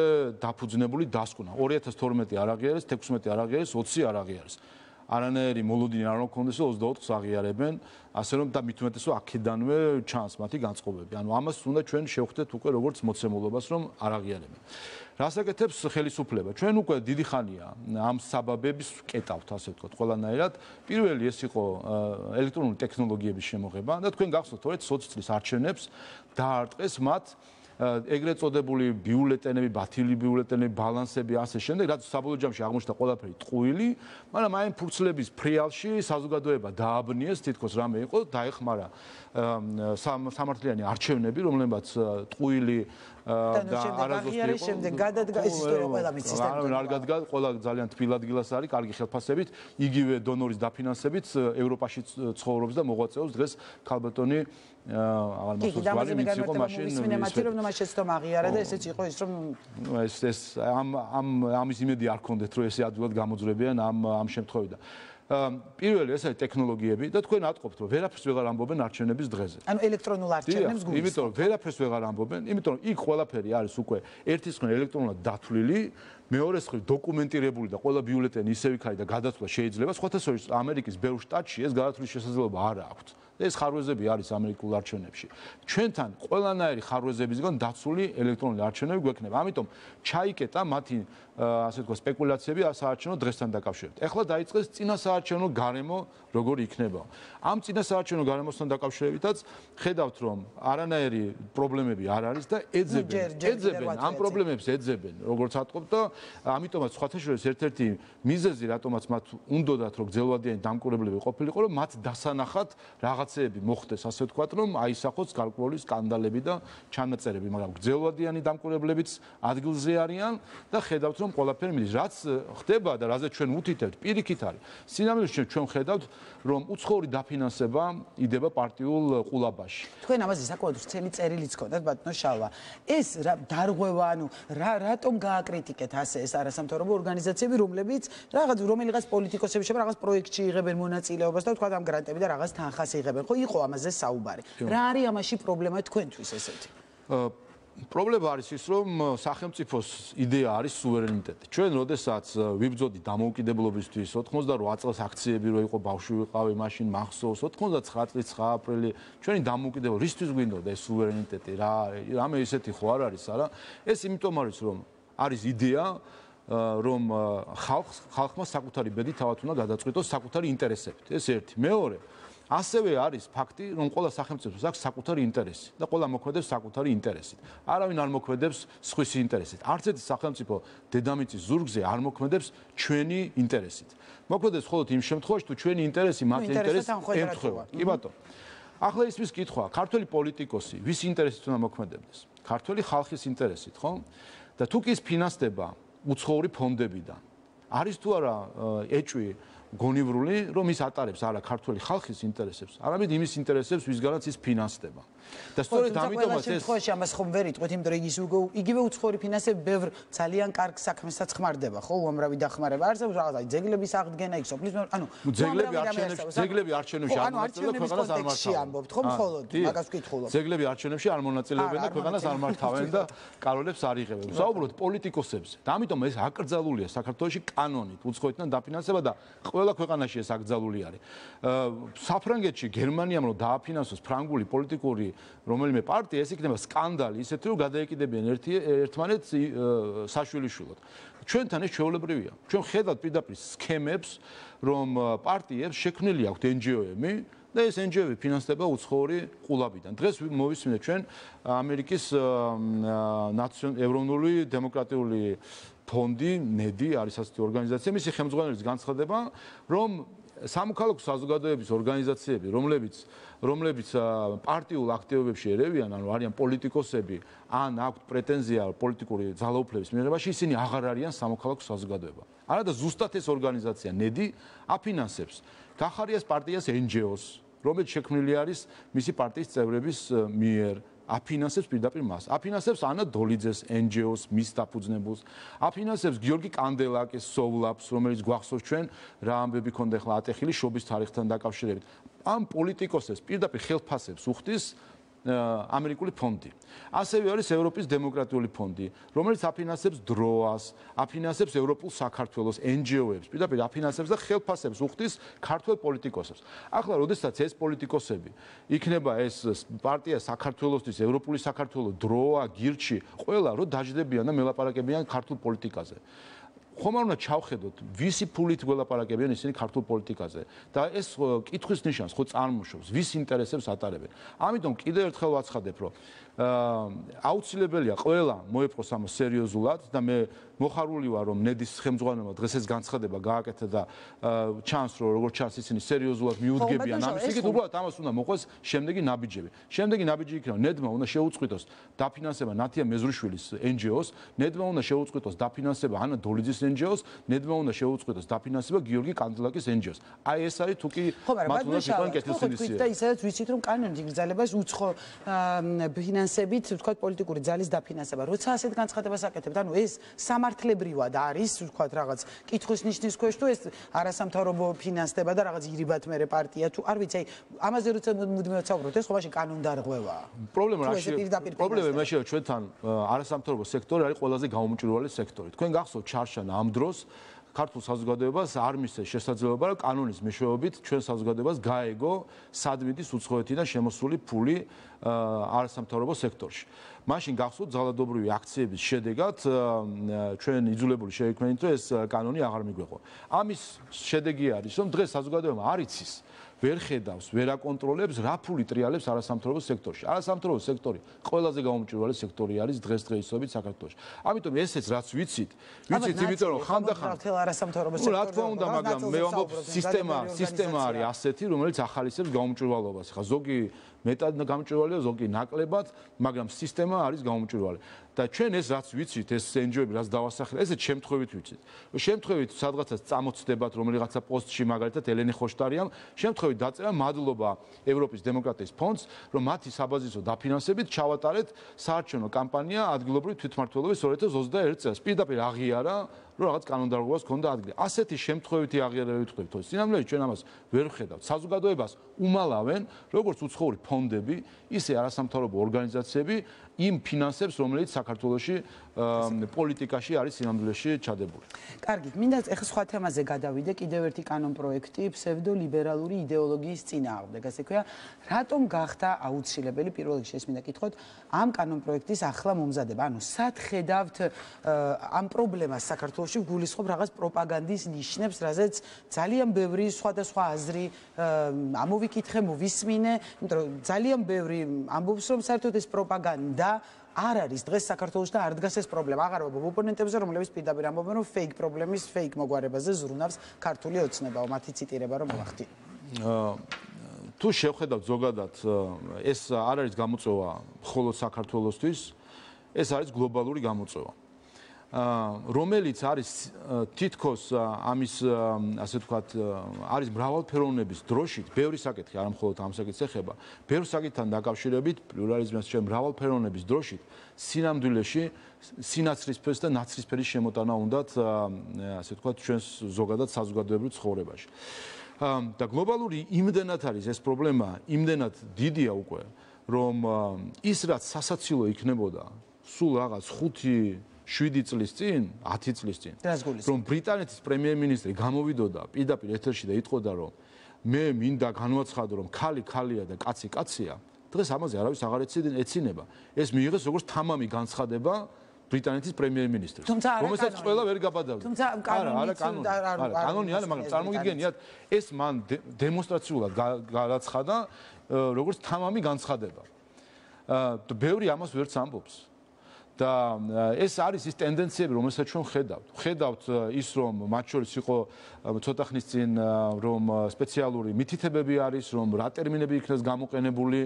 Speaker 2: დაფუძნებული დასკვნა. 2012 არ აღიარეს, 16 არ აღიარეს, 20 არ აღიარეს. არანაირი მოლოდინი არ მქონდეს 24-ს აღიარებენ, ასე რომ და მით უმეტეს რომ აქედანვე ჩანს მათი განწყობები. ანუ ამას უნდა ჩვენ შევხვდეთ უკვე როგორც მოცემულობას, რომ არ აღიარებენ. რას აკეთებს ხელისუფლება? ჩვენ უკვე დიდი ხანია ამ საბაბების ვკეტავთ, ასე ვთქვათ, ყველანაირად. პირველი ეს იყო ელექტრონული ტექნოლოგიების შემოღება და თქვენ გახსოვთ 2020 წლის არჩევნებს დაარტყეს მათ ეგრეთ წოდებული ბიულეტენები, ბათილი ბიულეტენები, ბალანსები, ასე შემდეგ, რაც საბოლოო ჯამში აღმოჩნდა ყველაფერი ტყუილი, მაგრამ აი ამ ფურცლების ფრიალში საზოგადოება დააბნიეს, თითქოს რამე იყო, დაეხმარა სამართლიანი არჩევნები, რომლებაც ტყუილი და არაზუსტი იყო.
Speaker 1: შემდეგ გადადგა ეს ისტორია ყველა მის სისტემაში.
Speaker 2: არ გადგა, ყველა ძალიან თბილ ადგილას არის, კარგი ხელფასებით, იგივე დონორის დაფინანსებით ევროპაში ცხოვრობს და მოღვაწეობს დღეს ქალბატონი აღარ მახსოვს ვალი ვინც იყო მაშინ
Speaker 1: მაშინ შეცდომა აღიარა და ესეც იყო ის რომ
Speaker 2: ეს ამის იმედი არ ქონდეთ რომ ესე ადვილად გამოძრებიან ამ შემთხვევიდან. პირველი ეს არის ტექნოლოგიები და თქვენ ატყობთ რომ ვერაფერს ვეღარ ამბობენ არჩევნების დღეზე.
Speaker 1: ანუ ელექტრონულ არჩევნებს გულისხმობთ.
Speaker 2: იმიტომ რომ ვერაფერს ვეღარ ამბობენ, იმიტომ რომ იქ ყველაფერი არის უკვე ერთის მხრივ ელექტრონულად დათვლილი, მეორეს მხრივ დოკუმენტირებული და ყველა ბიულეტენი ისევ იქ არის და გადათვლა შეიძლება. სხვათა შორის ამერიკის ბევრ შტატში ეს გადათვლის შესაძლებლობა არ აქვს. ეს ხარვეზები არის ამერიკულ არჩევნებში. ჩვენთან ყველანაირი ხარვეზებისგან დაცული ელექტრონული არჩევნები გვექნება. ამიტომ ჩაიკეტა მათი ასე ვთქვათ სპეკულაციები საარჩევნო დღესთან დაკავშირებით. ეხლა დაიწყეს წინასაარჩევნო გარემო როგორ იქნება. ამ წინასაარჩევნო გარემოსთან დაკავშირებითაც ხედავთ რომ არანაირი პრობლემები არ არის და ეძებენ ამ პრობლემებს ეძებენ როგორც ატყობთ და ამიტომაც სხვათა შორის ერთ-ერთი მიზეზი რატომაც მათ უნდათ რომ გრძელვადიანი დამკვირვებლები ყოფილიყო რომ მათ დასანახად რაღაცეები მოხდეს ასე ვთქვათ რომ აისახოს გარკვეული სკანდალები და ჩანაწერები მაგრამ გრძელვადიანი დამკვირვებლებიც ადგილზე არიან და ხედავთ რომ ყველაფერი მიდის რაც ხდება და რაზე ჩვენ უთითებთ პირიქით არის სინამდვილეში ჩვენ ხედავთ რომ უცხოური დაფინანსება იდება პარტიულ ყულაბაში
Speaker 1: თქვენ ამაზე საკმაოდ ვრცელი წერილიც გქონდათ ბატონო შალვა ეს დარღვევა ანუ რატომ გააკრიტიკეთ ასე ეს არასამთავრობო ორგანიზაციები რომლებიც რომელიღაც პოლიტიკოსები შეება რაღაც პროექტში იღებენ მონაწილეობას და თქვა ამ გრანტები და რაღაც თანხას იღებენ ხო იყო ამაზე საუბარი რა არის ამაში პრობლემა თქვენთვის ესეთი
Speaker 2: პრობლემა არის ის რომ სახელმწიფოს იდეა არის სუვერენიტეტი. ჩვენ როდესაც ვიბრძოდი დამოუკიდებლობისთვის 88 წელს აქციები რო იყო ბავშვი ვიყავი მაშინ მახსოვს 99 წლის 9 აპრილი ჩვენი დამოუკიდებლობა რისთვის გვინდოდა ეს სუვერენიტეტი რა რამე ისეთი ხო არ არის არა ეს იმიტომ არის რომ არის იდეა რომ ხალხმა საკუთარი ბედი თავად უნდა გადაწყვიტოს საკუთარი ინტერესებით ეს ერთი მეორე ასევე არის ფაქტი, რომ ყველა სახელმწიფოს აქვს საკუთარი ინტერესი და ყველა მოქმედებს საკუთარი ინტერესით. არავინ არ მოქმედებს სხვის ინტერესით. არც ერთი სახელმწიფო დედამიწის ზურგზე არ მოქმედებს ჩვენი ინტერესით. მოქმედებს მხოლოდ იმ შემთხვევაში, თუ ჩვენი ინტერესი მათ ინტერესს ემთხვევა. კი ბატონო. ახლა ისმის კითხვა, ქართველი პოლიტიკოსი, ვის ინტერესით უნდა მოქმედებდეს? ქართველი ხალხის ინტერესით, ხო? და თუ კი ის ფინანსდება უცხოური ფონდებიდან, არის თუ არა ეჭვი გონივრული რომ ის ატარებს არა ქართული ხალხის ინტერესებს, არამედ იმის ინტერესებს, ვისგანაც ის ფინანსდება. და სწორედ ამიტომაც ეს
Speaker 1: შემთხვევაში ამას ხომ ვერ იტყვით, იმიტომ რომ იგივე უცხოური ფინანსები ბევრ ძალიან კარგ საქმესაც ხმარდება, ხო, უამრავი დახმარება. არსებობს რაღაც აი ძეგლების აღდგენა, იქ სოფლის ანუ
Speaker 2: ძეგლები არჩევნებში არ მონაწილეობენ და ქვეყანას არ მართავენ.
Speaker 1: ამბობთ, ხო, მხოლოდ მაგას ვკითხულობ.
Speaker 2: ძეგლები არჩევნებში არ მონაწილეობენ და ქვეყანას არ მართავენ და კაროლებს არ იღებენ. საუბრობთ პოლიტიკოსებზე. და ამიტომ ეს აკრძალულია საქართველოში კანონით, უცხოეთიდან დაფინანსება და ყველა ქვეყანაში ეს აკრძალული არის. საფრანგეთში გერმანიამ რომ დააფინანსოს ფრანგული პოლიტიკური რომელიმე პარტია, ეს იქნება სკანდალი, ისეთი რომ გადაეკიდებიან ერთმანეთს საშვილიშვილოდ. ჩვენთან ეს ჩვეულებრივია. ჩვენ ხედავთ პირდაპირ სქემებს, რომ პარტიებს შექმნილი აქვთ NGO-ები და ეს NGO-ები ფინანსდება უცხოური ყულაბიდან. დღეს მოვისმინეთ ჩვენ ამერიკის ეროვნული დემოკრატიული ფონდი, NED არის ასეთი ორგანიზაცია, მისი ხელმძღვანელის განცხადება, რომ სამოქალაქო საზოგადოების ორგანიზაციები, რომლებიც პარტიულ აქტივობებში ერევიან, ანუ არიან პოლიტიკოსები, ან აქვთ პრეტენზია პოლიტიკური ძალაუფლების მიღებაში, ისინი აღარ არიან სამოქალაქო საზოგადოება. არადა ზუსტად ეს ორგანიზაცია NED აფინანსებს გახარიას პარტიას NGO-ს, რომელიც შექმნილი არის მისი პარტიის წევრების მიერ. აფინანსებს პირდაპირ მას. აფინანსებს ანა დოლიძეს NGO-ს, მის დაფუძნებულს. აფინანსებს გიორგი კანდელაკის სოვლაპს, რომელიც გვახსოვს ჩვენ რა ამბები ქონდა ახლა ატეხილი შობის თარიღთან დაკავშირებით. ამ პოლიტიკოსებს პირდაპირ ხელფასებს უხდის ამერიკული ფონდი. ასევე არის ევროპის დემოკრატიული ფონდი, რომელიც აფინანსებს დროას, აფინანსებს ევროპულ საქართველოს NGO-ებს, პირდაპირ აფინანსებს და ხელფასებს უხდის ქართველ პოლიტიკოსებს. ახლა, როდესაც ეს პოლიტიკოსები იქნება ეს პარტია საქართველოსთვის, ევროპული საქართველო, დროა, გირჩი, ყველა რო დაждდებიან და მელაპარაკებიან ქართულ პოლიტიკაზე. ხომ არ უნდა ჩავხედოთ, ვისი ფულით ველაპარაკებიან ისინი ქართულ პოლიტიკაზე და ეს კითხვის ნიშანს ხო წარმოშობს, ვის ინტერესებს ატარებენ. ამიტომ კიდევ ერთხელ ვაცხადებ, რომ აუცილებელია ყველა მოეპყროს ამას სერიოზულად და მე მოხარული ვარ, რომ NED-ის ხელმძღვანელმა დღეს ეს განცხადება გააკეთა და ჩანს, რომ როგორც ჩანს ისინი სერიოზულად მიუდგებიან ამის. იქით უბრალოდ ამას უნდა მოყვეს შემდეგი ნაბიჯები. შემდეგი ნაბიჯი იქნება, NED-მა უნდა შეუწყვიტოს დაფინანსება ნათია მეზრუშვილის NGO-ს, NED-მა უნდა შეუწყვიტოს დაფინანსება ანა დოლიძის NGO-ს, NED-მა უნდა შეუწყვიტოს დაფინანსება გიორგი კანდელაკის NGO-ს. აი ეს არის თუ კი მათ უნდა შეყვნენ კეთილსინდისია.
Speaker 1: და ისაც ვიცით, რომ კანონით იგრძელებას უცხო ფინანსებით, ვთქვათ, პოლიტიკური ძალის დაფინანსება. როცა ასეთ განცხადებას აკეთებთ, ანუ ეს სამართლებრივად არის, ვთქვათ, რაღაც კითხვის ნიშნის ქვეშ თუ ეს არასამთავრობო ფინანსდება და რაღაც ირიბად მერე პარტია თუ არ ვიცი, აი ამაზე როცა მუდმივად საუბრობთ, ეს ყოველში კანონდარღვევაა.
Speaker 2: პრობლემა მაშინ ჩვენთან არასამთავრობო სექტორი არის ყველაზე გაუმჭვირვალე სექტორი. თქვენ გახსოვთ ჩარშან ამ დროს ქართულ საზოგადოებას არ მისცეს შესაძლებლობა, რომ კანონის მეშვეობით ჩვენ საზოგადოებას გაეგო სადმიდის უცხოეთიდან შემოსული ფული არასამთავრობო სექტორში. მაშინ გახსოვთ ძალადობრივი აქციების შედეგად ჩვენ იძულებული შევიქნით, რომ ეს კანონი აღარ მიგვეყო. ამის შედეგი არის, რომ დღეს საზოგადოება არ იცის ვერ ხედავს, ვერ აკონტროლებს რა ფული ტრიალებს არასამთავრობო სექტორში. არასამთავრობო სექტორი ყველაზე გაუმჭვირვალე სექტორი არის დღესდღეობით საქართველოში. ამიტომ ესეც რაც ვიცით, იმიტომ რომ ხანდახან
Speaker 1: არასამთავრობო სექტორი.
Speaker 2: რა თქმა უნდა, მაგრამ მე ვამბობ, სისტემა არის ასეთი, რომელიც ახალისებს გაუმჭვირვალობას. ხა ზოგი მეტად გამჭვირვალეა, ზოგი ნაკლებად, მაგრამ სისტემა არის გაუმჭვირვალე. და ჩვენ ეს რაც ვიცით, ეს NGO-ები რაც დავასახელე, ესეც შემთხვევით ვიცით. შემთხვევით სადღაცაც წამოწდებათ რომელიღაცა პოსტში, მაგალითად ელენე ხოშტარიამ, შემთხვევით დაწერა მადლობა ევროპის დემოკრატიის ფონდს, რომ მათი საბაზისო დაფინანსებით ჩავატარეთ საარჩევნო კამპანია ადგილობრივი თვითმმართველობის 2021 წელს. პირდაპირ აღიარა, რომ რაღაც კანონდარღვევას ჰქონდა ადგილი. ასეთი შემთხვევითი აღიარებები ვთქვით, თორე სინამდვილეში ჩვენ ამას ვერ ვხედავთ. საზოგადოებას უმალავენ, როგორც უცხოური ფონდები, ისე არასამთავრობო ორგანიზაციები იმ ფინანსებს, რომელიც საქართველოში პოლიტიკაში არის სინამდვილეში ჩადებული.
Speaker 1: კარგი, მინდა ეხლა სხვა თემაზე გადავიდე, კიდევ ერთი კანონპროექტი ფსევდოლიბერალური იდეოლოგიის წინააღმდეგ. ასე ქვია, რატომ გახდა აუცილებელი პირველ რიგში ეს მინდა კითხოთ, ამ კანონპროექტის ახლა მომზადება? ანუ სად ხედავთ ამ პრობლემას საქართველოში გულისხმობ რაღაც პროპაგანდის ნიშნებს, რაზეც ძალიან ბევრი სხვადასხვა აზრი ამოვიკითხე, მოვისმინე, იმიტომ რომ ძალიან ბევრი ამბობს, რომ საერთოდ ეს პროპაგანდა არ არის დღეს საქართველოში და არ დგას ეს პრობლემა. აღარ ვამბობ ოპონენტებზე, რომლებიც პირდაპირ ამბობენ, რომ fake პრობლემის fake მოგვარებაზე ზრუნავს ქართული ოცნებაო, მათი ციტირება რომ მოვახდი.
Speaker 2: თუ შევხედავთ ზოგადად, ეს არ არის გამოწვევა მხოლოდ საქართველოსთვის, ეს არის გლობალური გამოწვევა. რომელიც არის თითქოს ამის ასე ვთქვათ არის მრავალფეროვნების დროშით, ბევრი საკითხი, არა მხოლოდ ამ საკითხს ეხება, ბევრ საკითხთან დაკავშირებით, პლურალიზმის შემ მრავალფეროვნების დროშით სინამდვილეში სინაცრისფერს და ნაცრისფერის შემოტანა უნდათ ასე ვთქვათ ჩვენს ზოგადად საზოგადოებრივ ცხოვრებაში. და გლობალური იმდენად არის ეს პრობლემა, იმდენად დიდია უკვე, რომ ის რაც სასაცილო იქნებოდა სულ რაღაც 5-7 წლის წინ, 10 წლის წინ, რომ ბრიტანეთის პრემიერ-მინისტრი გამოვიდოდა პირდაპირ ეთერში და იტყოდა, რომ მე მინდა განვაცხადო, რომ ქალი ქალია და კაცი კაცია, დღეს ამაზე არავის აღარ ეცინება. ეს მიიღეს როგორც თამამი განცხადება ბრიტანეთის პრემიერ-მინისტრის, რომელსაც ყველა ვერ გაბადავდა. არა, კანონი არა, მაგრამ წარმოგიდგენიათ, ეს მან დემონსტრაციულად განაცხადა, როგორც თამამი განცხადება. ბევრი ამას ვერც ამბობს. და ეს არის ის ტენდენციები, რომელსაც ჩვენ ხედავთ ის, რომ მათ შორის იყო ცოტა ხნის წინ რომ სპეციალური მითითებები არის, რომ რა ტერმინები იქნას გამოყენებული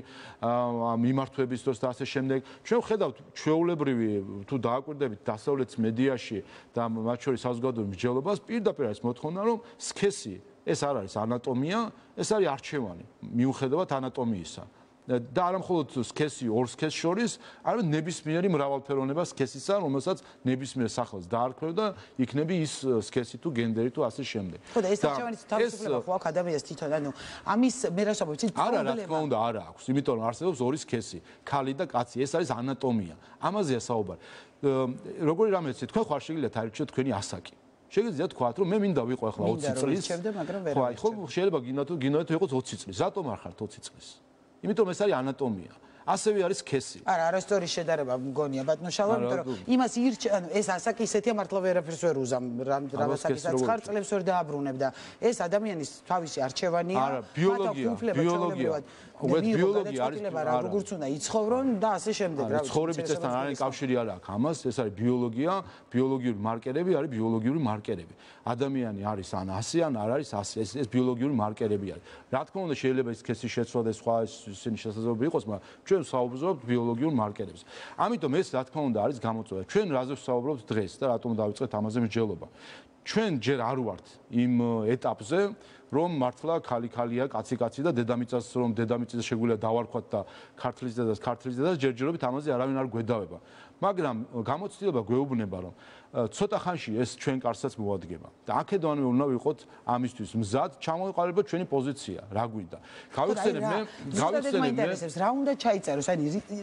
Speaker 2: მიმართვების დროს და ასე შემდეგ. ჩვენ ხედავთ ჩვეულებრივი თუ დააკვირდებით დასავლეთ მედიაში და მათ შორის საზოგადოებრივ მსჯელობას, პირდაპირ არის მოთხოვნა, რომ სქესი ეს არ არის ანატომია, ეს არის არჩევანი, მიუხედავად ანატომიისა. და არა მხოლოდ სქესი ორ სქესს შორის, არამედ ნებისმიერი მრავალფეროვნება სქესისა, რომელსაც ნებისმიერ სახელს დაარქვევ და იქნები ის სქესი თუ გენდერი თუ ასე შემდეგ.
Speaker 1: ხო და ეს არჩევანის თავისუფლება ხო აქვს ადამიანს თვითონ, ანუ ამის მე რა ვსაუბრობ, იცით?
Speaker 2: არა, რა თქმა უნდა, არა აქვს, იმიტომ რომ არსებობს ორი სქესი, ქალი და კაცი, ეს არის ანატომია. ამაზეა საუბარი. როგორი რამეც თქვენ ხარ შეგიძლიათ აირჩიოთ თქვენი ასაკი. შეგიძლიათ თქვათ, რომ მე მინდა ვიყო ახლა 20 წლის. ხო, შეიძლება გინდათ თუ ვიყოთ 20 წლის. რატომ არ ხართ 20 წლის? იმიტომ ეს არის ანატომია. ასევე არის სქესი.
Speaker 1: არა, არასწორი შედარება მგონია, ბატონო შალვა, იმიტომ რომ იმას ანუ ეს ასაკი ისეთია მართლა ვერაფერს ვერ უზამ, რამასაკისაც ხარ წლებს ვერ დააბრუნებ და ეს ადამიანის თავისი არჩევანია.
Speaker 2: არა, ბიოლოგია. ბიოლოგია არის
Speaker 1: როგორც უნდა იცხოვრონ და ასე შემდეგ,
Speaker 2: რა ვიცი. ცხოვრების წესთან არის კავშირი არ აქვს ამას, ეს არის ბიოლოგია, ბიოლოგიური მარკერები არის ბიოლოგიური მარკერები. ადამიანი არის ან ასე ან არ არის ასე, ეს ბიოლოგიური მარკერები არის. რა თქმა უნდა შეიძლება ის სქესის შეცვლა და სხვა ისინი შესაძლებლობა იყოს, მაგრამ ჩვენ ვსაუბრობთ ბიოლოგიურ მარკერებზე. ამიტომ ეს რა თქმა უნდა არის გამოწვევა. ჩვენ რაზე ვსაუბრობთ დღეს და რატომ დავიწყეთ ამაზე მსჯელობა. ჩვენ ჯერ არ ვართ იმ ეტაპზე, რომ მართლა ქალი-ქალია, კაცი-კაცი და დედამიწას რომ დედამიწაზე შეგვიძლია დავარქვათ და ქართლის დედას ჯერჯერობით ამაზე არავინ არ გვედავება. მაგრამ გამოცდილება გვეუბნება, რომ ცოტა ხანში ეს ჩვენ კარსაც მოადგება. და აქედანვე უნდა ვიყოთ ამისთვის მზად, ჩამოვიყალიბოთ ჩვენი პოზიცია, რა გვინდა. გავიხსენებ მე
Speaker 1: რა უნდა ჩაიწეროს, აი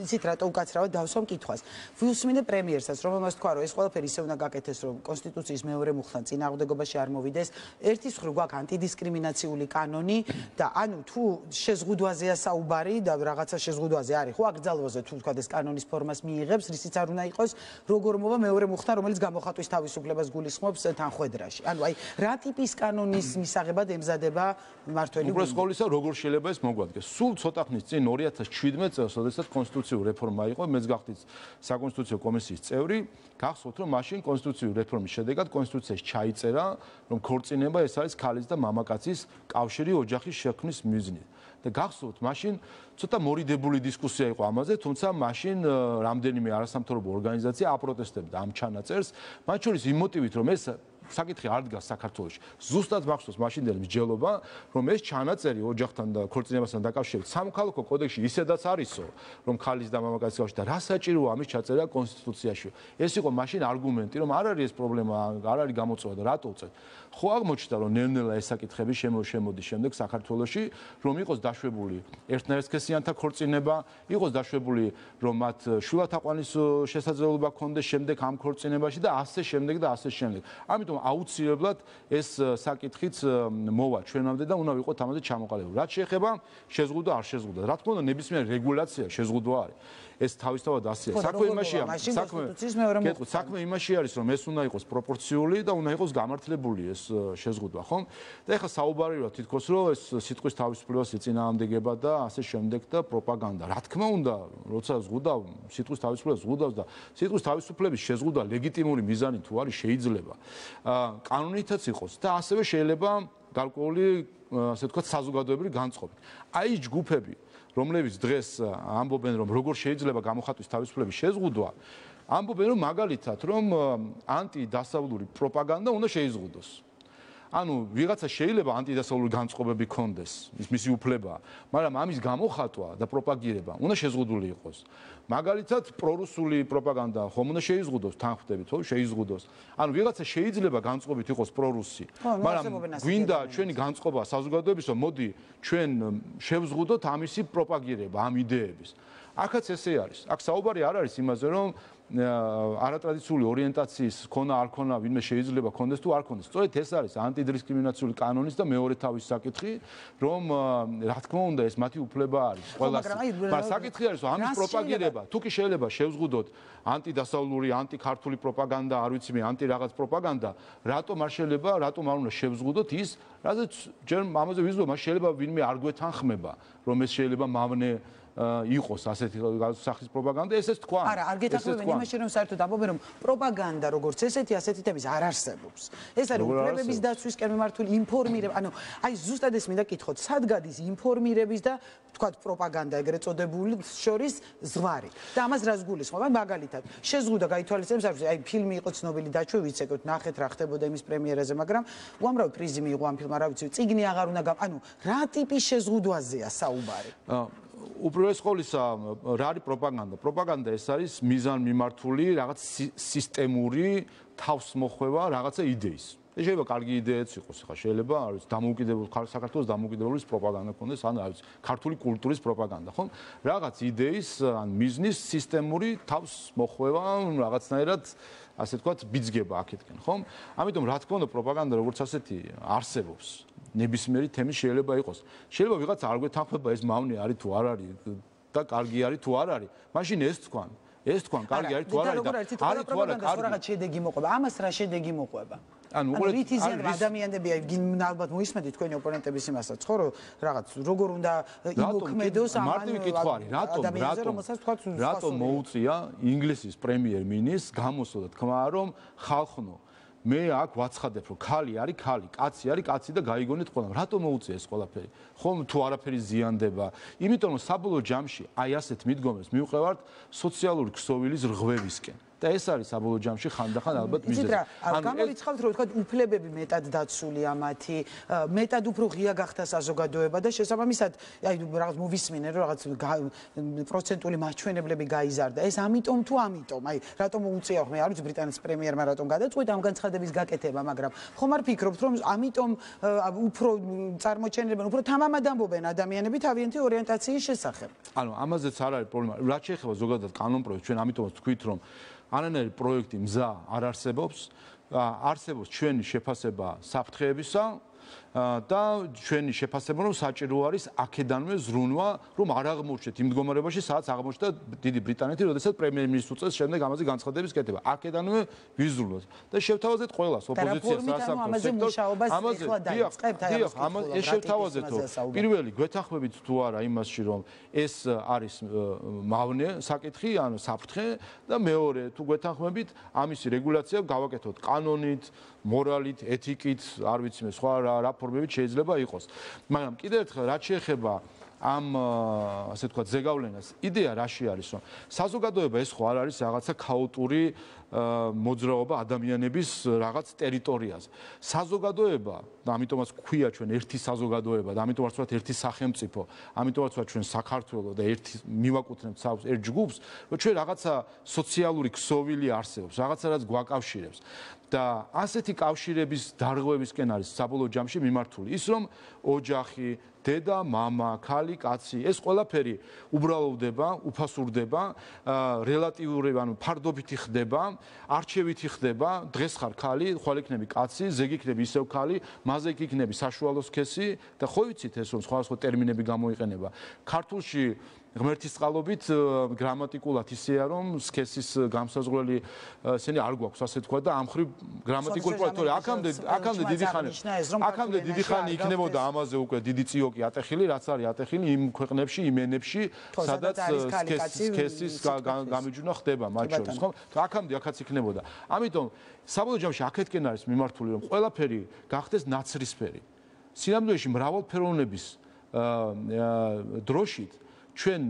Speaker 1: იცით რატო უკაცრავად დავსვამ კითხვას. ვუსმინე პრემიერსაც, რომელმაც თქვა, რომ ეს ყველაფერი ისე უნდა გაკეთდეს, რომ კონსტიტუციის მეორე მუხლთან წინააღმდეგობაში არ მოვიდეს. ერთის მხრივ გვაქვს ანტიდისკრიმინაციული კანონი და ანუ თუ შეზღუდვაზეა საუბარი და რაღაცა შეზღუდვაზე არის, ხო აქ ძალვაზე თუ თქვა ეს კანონის ფორმას მიიღებს, რისიც არ უნდა იყოს, როგორ მოვა მეორე მუხლთან, რომელიც მოხატვის თავისუფლებას გულისხმობს თანხwebdriverში. ანუ აი რა ტიპის კანონის მისაღებად ემზადება მმართველი?
Speaker 2: უბრალოდ სკოლისა როგორ შეიძლება ეს მოგვადგეს. სულ ცოტა ხნის წინ 2017 წელს, როდესაც კონსტიტუციური რეფორმა იყო, მეც გახდით საკონსტიტუციო კომისიის წევრი, გახსოვთ რომ მაშინ კონსტიტუციური რეფორმის შედეგად კონსტიტუციაში ჩაიწერა, რომ ქორწინება ეს არის ქალის და მამაკაცის კავშირი ოჯახის შექმნის მიზნით. და გახსოვთ მაშინ ცოტა მორიდებული დისკუსია იყო ამაზე, თუმცა მაშინ რამდენიმე არასამთავრობო ორგანიზაცია აპროტესტებდა ამ ჩანაწერს, მათ შორის იმ მოტივით, რომ ეს საკითხი არ დგას საქართველოში. ზუსტად მახსოვს მაშინდელი მსჯელობა, რომ ეს ჩანაწერი ოჯახთან და ქორწინებასთან დაკავშირებით სამოქალაქო კოდექსში ისედაც არისო, რომ ქალის და მამაკაცის კავშირი და რა საჭიროა ამის ჩაწერა კონსტიტუციაში. ეს იყო მაშინ არგუმენტი, რომ არ არის ეს პრობლემა, არ არის გამოწვევა და რატო უწევთ. ხო აღმოჩნდა, რომ ნელ-ნელა ეს საკითხები შემოდის შემდეგ საქართველოში, რომ იყოს დაშვებული ერთნაირსქესიანთა ქორწინება, იყოს დაშვებული, რომ მათ შვილათაყვანის შესაძლებლობა ჰქონდეს შემდეგ ამ ქორწინებაში და ასე შემდეგ და ასე შემდეგ. ამიტომ აუცილებლად ეს საკითხიც მოვა ჩვენამდე და უნდა ვიყოთ ამაზე ჩამოყალიბებული. რაც შეეხება შეზღუდვა არ შეზღუდვა. რა თქმა უნდა, ნებისმიერ რეგულაცია შეზღუდვა არის. ეს თავისთავად ასეა. საქმე იმაში არის, რომ ეს უნდა იყოს პროპორციული და უნდა იყოს გამართლებული ეს შეზღუდვა, ხო? და ეხლა საუბარი რა თითქოს რომ ეს სიტყვის თავისუფლებას ეწინააღმდეგება და ასე შემდეგ და პროპაგანდა. რა თქმა უნდა, როცა ზღუდავ სიტყვის თავისუფლებას ზღუდავს და სიტყვის თავისუფლების შეზღუდვა ლეგიტიმური მიზანი თუ არის შეიძლება. კანონითაც იყოს და ასევე შეიძლება გარკვეული ასე ვთქვათ საზოგადოებრივი განწყობით. აი ჯგუფები რომლებიც დღეს ამბობენ რომ როგორ შეიძლება გამოხატვის თავისუფლების შეზღუდვა, ამბობენ რომ მაგალითად რომ ანტიდასავლური პროპაგანდა უნდა შეიზღუდოს. ანუ ვიღაცა შეიძლება ანტიდასავლური განწყობები ქონდეს, მისი უფლებაა, მაგრამ ამის გამოხატვა და პროპაგირება უნდა შეზღუდული იყოს. მაგალითად, პრორუსული პროპაგანდა ხომ უნდა შეიზღუდოს, თანხმდებით, ხო, შეიზღუდოს. ანუ ვიღაცა შეიძლება განწყობით იყოს პრორუსი, მაგრამ გვინდა ჩვენი განწყობა საზოგადოების, რომ მოდი ჩვენ შევზღუდოთ ამისი პროპაგირება, ამ იდეების. აქაც ესე არის. აქ საუბარი არ არის იმაზე, რომ არატრადიციული ორიენტაციის ქონა არ ქონა ვინმე შეიძლება ქონდეს თუ არ ქონდეს. სწორედ ეს არის ანტიდისკრიმინაციული კანონის და მეორე თავის საკითხი, რომ რა თქმა უნდა ეს მათი უფლება არის ყველას. მაგრამ საკითხი არის, რომ ამის პროპაგირება, თუ კი შეიძლება შევზღუდოთ ანტიდასავლური, ანტიქართული პროპაგანდა, არ ვიცი მე, ანტირაღაც პროპაგანდა, რატომ არ შეიძლება, რატომ არ უნდა შევზღუდოთ ის, რადგან ჯერ ამაზე ვიზრუნო, მას შეიძლება ვინმე არ გვეთანხმება, რომ ეს შეიძლება მავნე იყოს ასეთი სახის პროპაგანდა, ესეც თქვა.
Speaker 1: არა, არ გეთანხმებენ იმაში, რომ საერთოდ ამბობენ, რომ პროპაგანდა როგორც ესეთი, ასეთი თემის არ არსებობს. ეს არის უფლებების დაცვისკენ მიმართული ინფორმირება, ანუ აი ზუსტად ეს მინდა კითხოთ, სად გადის ინფორმირების და თქვა პროპაგანდა ეგრეთ წოდებული შორის ზღვარი. და ამას რას გულისხმობ? მაგალითად, შეზღუდა გაითვალისწინებს, აი ფილმი იყო ცნობილი დაჩვე, ვიცეკოთ, ნახეთ რა ხდებოდა იმის პრემიერაზე, მაგრამ უამრავი პრიზი მიიღო ამ ფილმმა, რა ვიცი, წიგნი აღარ უნდა ანუ რა ტიპის შეზღუდვაზეა საუბარი?
Speaker 2: უპირველეს ყოვლისა, რა არის პროპაგანდა? პროპაგანდა ეს არის მიზანმიმართული, რაღაც სისტემური თავსმოხვევა რაღაცა იდეის. ეს შეიძლება კარგი იდეაც იყოს, ხა შეიძლება, არის დამოუკიდებელი საქართველოს დამოუკიდებლობის პროპაგანდა ქონდეს, ან არის ქართული კულტურის პროპაგანდა, ხო? რაღაც იდეის, ან მიზნის სისტემური თავსმოხვევა, რაღაცნაირად ასე ვთქვათ, ბიძგება აქეთკენ, ხო? ამიტომ რა თქმა უნდა, პროპაგანდა როგორც ასეთი არსებობს. ნებისმიერი თემი შეიძლება იყოს. შეიძლება ვიღაც არ გვეთანხმება ეს მავნე არის თუ არ არის და კარგი არის თუ არ არის. მაშინ ეს თქვან. ეს თქვან, კარგი არის თუ არ არის და არის თუ არა კარგი.
Speaker 1: რაღაც შედეგი მოყვება. ამას რა შედეგი მოყვება?
Speaker 2: ანუ
Speaker 1: რით იზიანდება ადამიანები, ალბათ მოისმენთ თქვენი ოპონენტების იმასაც, ხო, რომ რაღაც როგორ უნდა იმოქმედოს
Speaker 2: ამან მარტივი კითხვა არის, რატომ მოუწია ინგლისის პრემიერ-მინისტრს გამოსვლა და თქვა, რომ ხალხო მე აქ ვაცხადებ, რომ ქალი არის ქალი, კაცი არის კაცი და გაიგონეთ ყველამ. რატომ მოუწია ეს ყველაფერი? ხომ თუ არაფერი ზიანდება? იმიტომ რომ საბოლოო ჯამში აი ასეთ მიდგომებს მივყევართ სოციალური ქსოვილის რღვევისკენ. და ეს არის საბოლოო ჯამში ხანდახან ალბათ მიზეზი.
Speaker 1: ანუ გამორიცხავთ, რომ თქვა უფლებები მეტად დაცულია მათი, მეტად უფრო ღია გახდა საზოგადოება და შესაბამისად, აი რაღაც მოვისმინე, რომ რაღაც პროცენტული მაჩვენებლები გაიზარდა. ეს ამიტომ თუ ამიტომ, აი რატომ მოუწია ხომ, არ ვიცი ბრიტანეთის პრემიერმა რატომ გადაწყვიტა ამ განცხადების გაკეთება, მაგრამ ხომ არ ფიქრობთ, რომ ამიტომ უფრო წარმოჩენილებენ, უფრო თამამად ამბობენ ადამიანები თავიანთი ორიენტაციის შესახებ.
Speaker 2: ანუ ამაზეც არ არის პრობლემა. რაც შეეხება ზოგადად კანონპროექტს, ჩვენ ამიტომაც ვთქვით, რომ არანაირი პროექტი მზა არ არსებობს, არსებობს ჩვენი შეფასება საფრთხეებისა და ჩვენი შეფასება რომ საჭირო არის აქედანვე ზრუნვა, რომ არ აღმოჩნდეთ იმ მდგომარეობაში, სადაც აღმოჩნდა დიდი ბრიტანეთი, როდესაც პრემიერ-მინისტრს უწევს შემდეგ ამაზე განცხადების კეთება. აქედანვე ვიზრუნოთ და შევთავაზეთ ყველას ოპოზიციას, სასამართლოს სექტორს. ეს შევთავაზეთო. პირველი გვეთანხმებით თუ არა იმასში, რომ ეს არის მავნე საკითხი, ანუ საფრთხე და მეორე თუ გვეთანხმებით, ამისი რეგულაცია გავაკეთოთ კანონით, მორალით, ეთიკით, არ ვიცი მე სხვა რა ფორმებით შეიძლება იყოს. მაგრამ კიდევ ერთხელ რაც შეეხება ამ ასე ვთქვათ ზეგავლენას, იდეა რაში არის, რომ საზოგადოება ეს ხო არ არის რაღაცა ქაოტური მოძრაობა ადამიანების რაღაც ტერიტორიაზე. საზოგადოება, და ამიტომაც ქვია ჩვენ ერთი საზოგადოება და ამიტომაც ვთქვათ ერთი სახელმწიფო, ამიტომაც ვთქვათ ჩვენ საქართველო და ერთი მივაკუთვნებთ ერთ ჯგუფს, რომ ჩვენ რაღაცა სოციალური ქსოვილი არსებობს, რაღაცა რაც გვაკავშირებს. და ასეთი კავშირების დარღვევისკენ არის საბოლოო ჯამში მიმართული ის, რომ ოჯახი, დედა, მამა, ქალი, კაცი, ეს ყველაფერი უბრალოვდება, უფასურდება, რელატიური, ანუ ფარდობითი ხდება, არჩევითი ხდება, დღეს ხარ ქალი, ხვალ იქნები კაცი, ზეგ იქნები ისევ ქალი, მაზე იქნები საშუალო სქესი და ხო ვიცით ეს რომ სხვადასხვა ტერმინები გამოიყენება. ქართულში ღმერთის წყალობით გრამატიკულად ისეა რომ სქესის გამსაზღვრელი ესენი არ გვაქვს ასე თქვა და ამ ხრივ გრამატიკული პროექტორი აქამდე დიდი ხანი იქნებოდა ამაზე უკვე დიდი წიოკი ატეხილი, რაც არის ატეხილი იმ ქვეყნებში, იმ ენებში, სადაც სქესის გამიჯვნა ხდება მათ შორის, ხო? აქამდე აქაც იქნებოდა. ამიტომ საბოლოო ჯამში აქეთკენ არის მიმართული რომ ყველაფერი გახდეს ნაცრისფერი. სინამდვილეში მრავალფეროვნების დროშით ჩვენ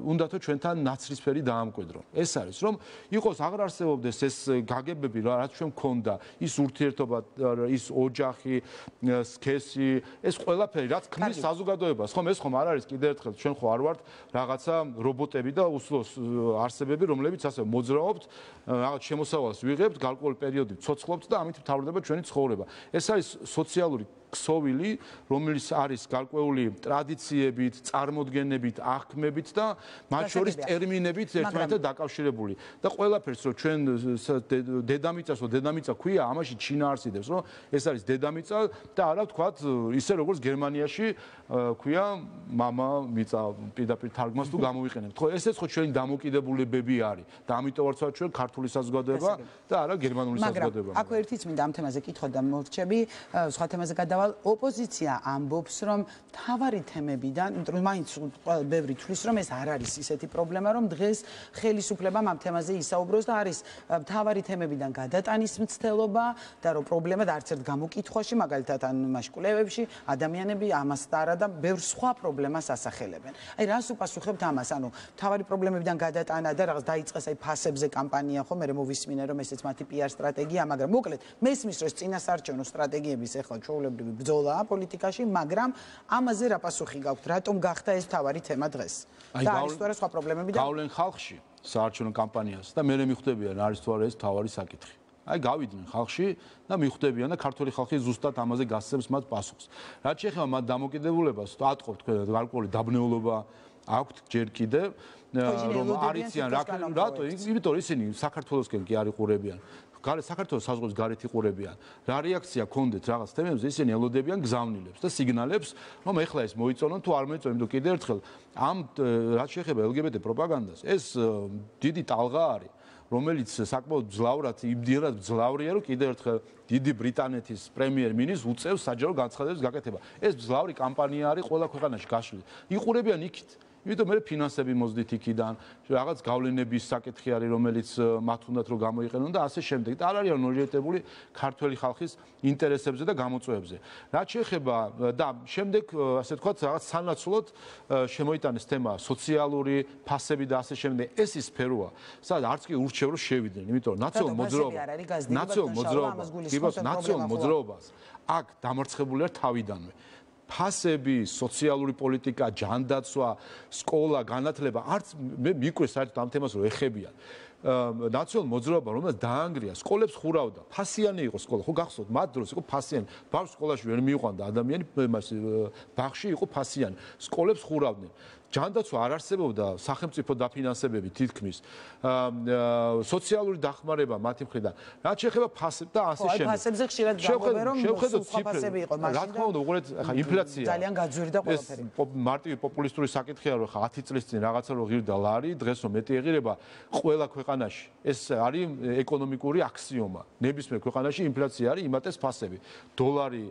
Speaker 2: უნდათო ჩვენთან ნაცრისფერი დაამკვიდრო. ეს არის რომ იყოს აღარ არსებობდეს ეს გაგებები რაც ჩვენ მქონდა, ის ურთიერთობა, ის ოჯახი, სქესი, ეს ყველაფერი რაც ქმნის საზოგადოებას. ხომ ეს ხომ არ არის კიდევ ერთხელ ჩვენ ხო არ ვართ რაღაცა რობოტები და უსულოს არსებები, რომლებიც ასე მოძრაობთ, რაღაც შემოსავალს ვიღებთ, გარკვეული პერიოდი ცოცხლობთ და ამით მთავრდება ჩვენი ცხოვრება. ეს არის სოციალური ქსოვილი, რომელიც არის გარკვეული ტრადიციებით, წარმოდგენებით, აღქმებით და მათ შორის ტერმინებით ერთმანეთთან დაკავშირებული. და ყველაფერს რომ ჩვენ დედამიწას, დედამიწა ქვია, ამაში ჩინა არსებობს, რომ ეს არის დედამიწა და არა ვთქვათ, ისე როგორც გერმანიაში ქვია мама მიწა პირდაპირ თარგმანს თუ გამოვიყენებთ. ხო, ესეც ხო ჩვენი დამოკიდებულებები არის და ამიტომ ვართ ჩვენ ქართული საზოგადოება და არა გერმანული საზოგადოება.
Speaker 1: აქ ერთი წმინდა ამ თემაზე კითხვა და მორჩები, სხვა თემაზე გადავალ. ოპოზიცია ამბობს, რომ თავარი თემებიდან, იმიტომ რომ მაინც ბევრი თვლის, რომ ეს არ არის ისეთი პრობლემა, რომ დღეს ხელისუფლებამ ამ თემაზე ისაუბროს და არის თავარი თემებიდან გადატანის მცდელობა და რომ პრობლემა და არც ერთ გამოკითხვაში, მაგალითად ან მასკვლევებში ადამიანები ამას და არა და ბევრ სხვა პრობლემას ასახელებენ. აი რას უპასუხებთ ამას? ანუ თავარი პრობლემებიდან გადატანა და რაღაც დაიწყეს აი ფასებზე კამპანია, ხო, მე მოვისმინე რომ ესეც მათი PR სტრატეგია, მაგრამ მოკლედ მესმის რომ წინასარჩევნო სტრატეგიების ახლა ჩვეულებრივი ბრძოლაა პოლიტიკაში, მაგრამ ამაზე რა პასუხი გაქვთ? რატომ გახდა ეს თავარი თემა დღეს? და არის თუ არა სხვა პრობლემები და
Speaker 2: გავლენ ხალხში საარჩევნო კამპანიას და მე მიხვდებიან არის თუ არა ეს თავარი საკითხი. აი გავიდნენ ხალხში და მიხვდებიან და ქართული ხალხი ზუსტად ამაზე გასცემს მათ პასუხს. რაც შეეხება მათ დამოკიდებულებას, ატყობთ თქვენ გარკვეული დაბნეულობა აქვთ ჯერ კიდევ რომ არიციან რატო? იმიტომ ისინი საქართველოსკენ კი არ იყურებიან. საქართველოს საზღვრების გარეთ იყურებიან. რა რეაქცია ქონდეთ რაღაც თემებზე, ისინი ელოდებიან გზავნილებს და სიგნალებს, რომ ეხლა ეს მოიწონონ თუ არ მოიწონონ, იმიტომ კიდევ ერთხელ ამ რაც შეეხება LGBT პროპაგანდას, ეს დიდი ტალღა არის, რომელიც საკმაოდ ძლავრად იმდენად ძლავრია, რომ კიდევ ერთხელ დიდი ბრიტანეთის პრემიერ-მინისტრს უწევს საჯარო განცხადების გაკეთება. ეს ძლავრი კამპანია არის ყველა ქვეყანაში გაშლილი. იყურებიან იქით. იმიტომ მე ფინანსები მოძდით იქიდან, რაღაც გავლენების საკითხი არის, რომელიც მათ უნდათ რომ გამოიყენონ და ასე შემდეგ. და არ არიან ორიენტირებული ქართველი ხალხის ინტერესებზე და გამოწვევებზე. რაც შეეხება და შემდეგ ასე ვთქვათ, რაღაც სანაცვლოდ შემოიტანეს თემა სოციალური ფასები და ასე შემდეგ. ეს ის სფეროა, სადაც არც კი ურჩევ რომ შევიდნენ, იმიტომ რომ ნაციონალურ მოძრაობას აქ დამარცხებული არ თავიდანვე. ფასები, სოციალური პოლიტიკა, ჯანდაცვა, სკოლა, განათლება, არც მე მიკვეს საერთოდ ამ თემას რომ ეხებიან. ნაციონალურ მოძრაობა, რომელიც დაანგრია, სკოლებს ხურავდა. ფასიანი იყო სკოლა, ხო გახსოვთ, მათ დროს იყო ფასიანი. ბავშვს სკოლაში ვერ მიიყვანდა ადამიანი, ბაღში იყო ფასიანი. სკოლებს ხურავდნენ. ჯანდაცვა არ არსებობდა სახელმწიფო დაფინანსებები თითქმის. სოციალური დახმარება მათი მხრიდან. რაც შეეხება ფასებს და ასე შემდეგ.
Speaker 1: ფასებზე ხშირად გამოვიდა რომ სხვა ფასები იყო მაშინ.
Speaker 2: რა თქმა უნდა, უყურეთ, ახლა ინფლაცია.
Speaker 1: ძალიან გაძვირდა ყველაფერი.
Speaker 2: მარტივი პოპულისტური საკითხია, რომ ხა 10 წლის წინ რაღაცა რო ღირდა ლარი, დღეს რომ მეტი ეღირება ყველა ქვეყანაში. ეს არის ეკონომიკური აქსიომა. ნებისმიერ ქვეყანაში ინფლაცია არის, იმატეს ფასები. დოლარი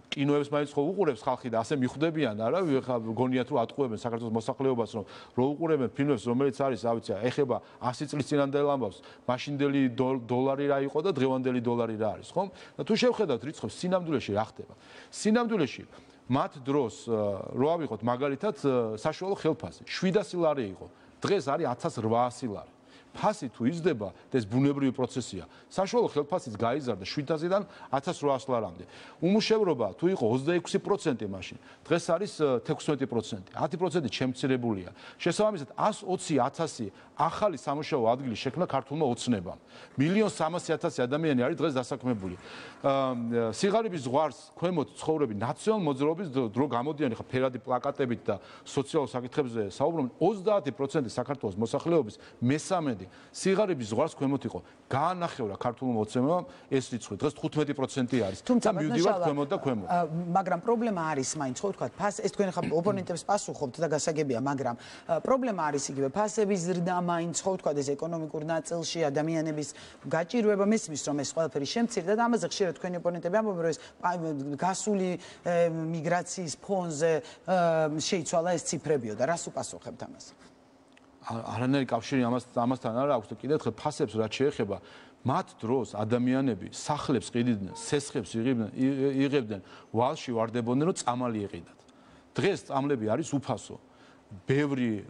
Speaker 2: კინოებს მაინც ხო უყურებს ხალხი და ასე მიხვდებიან, არა, ხა გონიათ რომ ატყუებენ საქართველოს მოსახლეობას, რომ უყურებენ ფილმებს, რომელიც არის, რა ვიცი, ეხება 100 წლის წინანდელ ამბავს, მაშინდელი დოლარი რა იყო და დღევანდელი დოლარი რა არის, ხო? და თუ შევხედავთ რიცხვებს, სინამდვილეში რა ხდება? სინამდვილეში მათ დროს რო ავიღოთ მაგალითად საშუალო ხელფასი 700 ლარი იყო. დღეს არის 1800 ლარი. ფასი თუ იზრდება და ეს ბუნებრივი პროცესია. საშუალო ხელფასიც გაიზარდა 700-დან 1800 ლარამდე. უმუშევრობა თუ იყო 26% მაშინ, დღეს არის 16%. 10% შემცირებულია. შესაბამისად 120,000 ახალი სამუშაო ადგილი შექმნა ქართულმა ოცნებამ. 1,300,000 ადამიანი არის დღეს დასაქმებული. სიღარიბის ზღვარს ქვემოთ ცხოვრები ნაციონალ მოძრაობის დრო გამოდიან ხა ფერადი პლაკატებით და სოციალურ საკითხებზე საუბრობენ 30% საქართველოს მოსახლეობის მესამედი სიღარიბის ზღვარს ქვემოთ იყო. გაანახევრა ქართულმა ოცნებამ ეს რიცხვი. დღეს 15% არის.
Speaker 1: თუმცა
Speaker 2: მივდივართ ქვემოთ და ქვემოთ.
Speaker 1: მაგრამ პრობლემა არის მაინც ხო თქვა ეს თქვენ ხა ოპონენტებს პასუხობთ და გასაგებია, მაგრამ პრობლემა არის იგივე ფასების ზრდა მაინც ხო თქვა ეს ეკონომიკურ ნაწილში ადამიანების გაჭირვება მესმის რომ ეს ყველაფერი შემცირდა და ამაზე ხშირად თქვენი ოპონენტები ამბობენ რომ ეს გასული მიგრაციის ფონზე შეიცვალა ეს ციფრებიო და რას უპასუხებთ ამას?
Speaker 2: არანაირი კავშირი ამასთან არ აქვს და კიდევ ერთხელ ფასებს რაც შეეხება მათ დროს ადამიანები სახლებს ყიდიდნენ, სესხებს იღებდნენ, ვალში ვარდებოდნენ რომ წამალი ეყიდათ. დღეს წამლები არის უფასო. ბევრი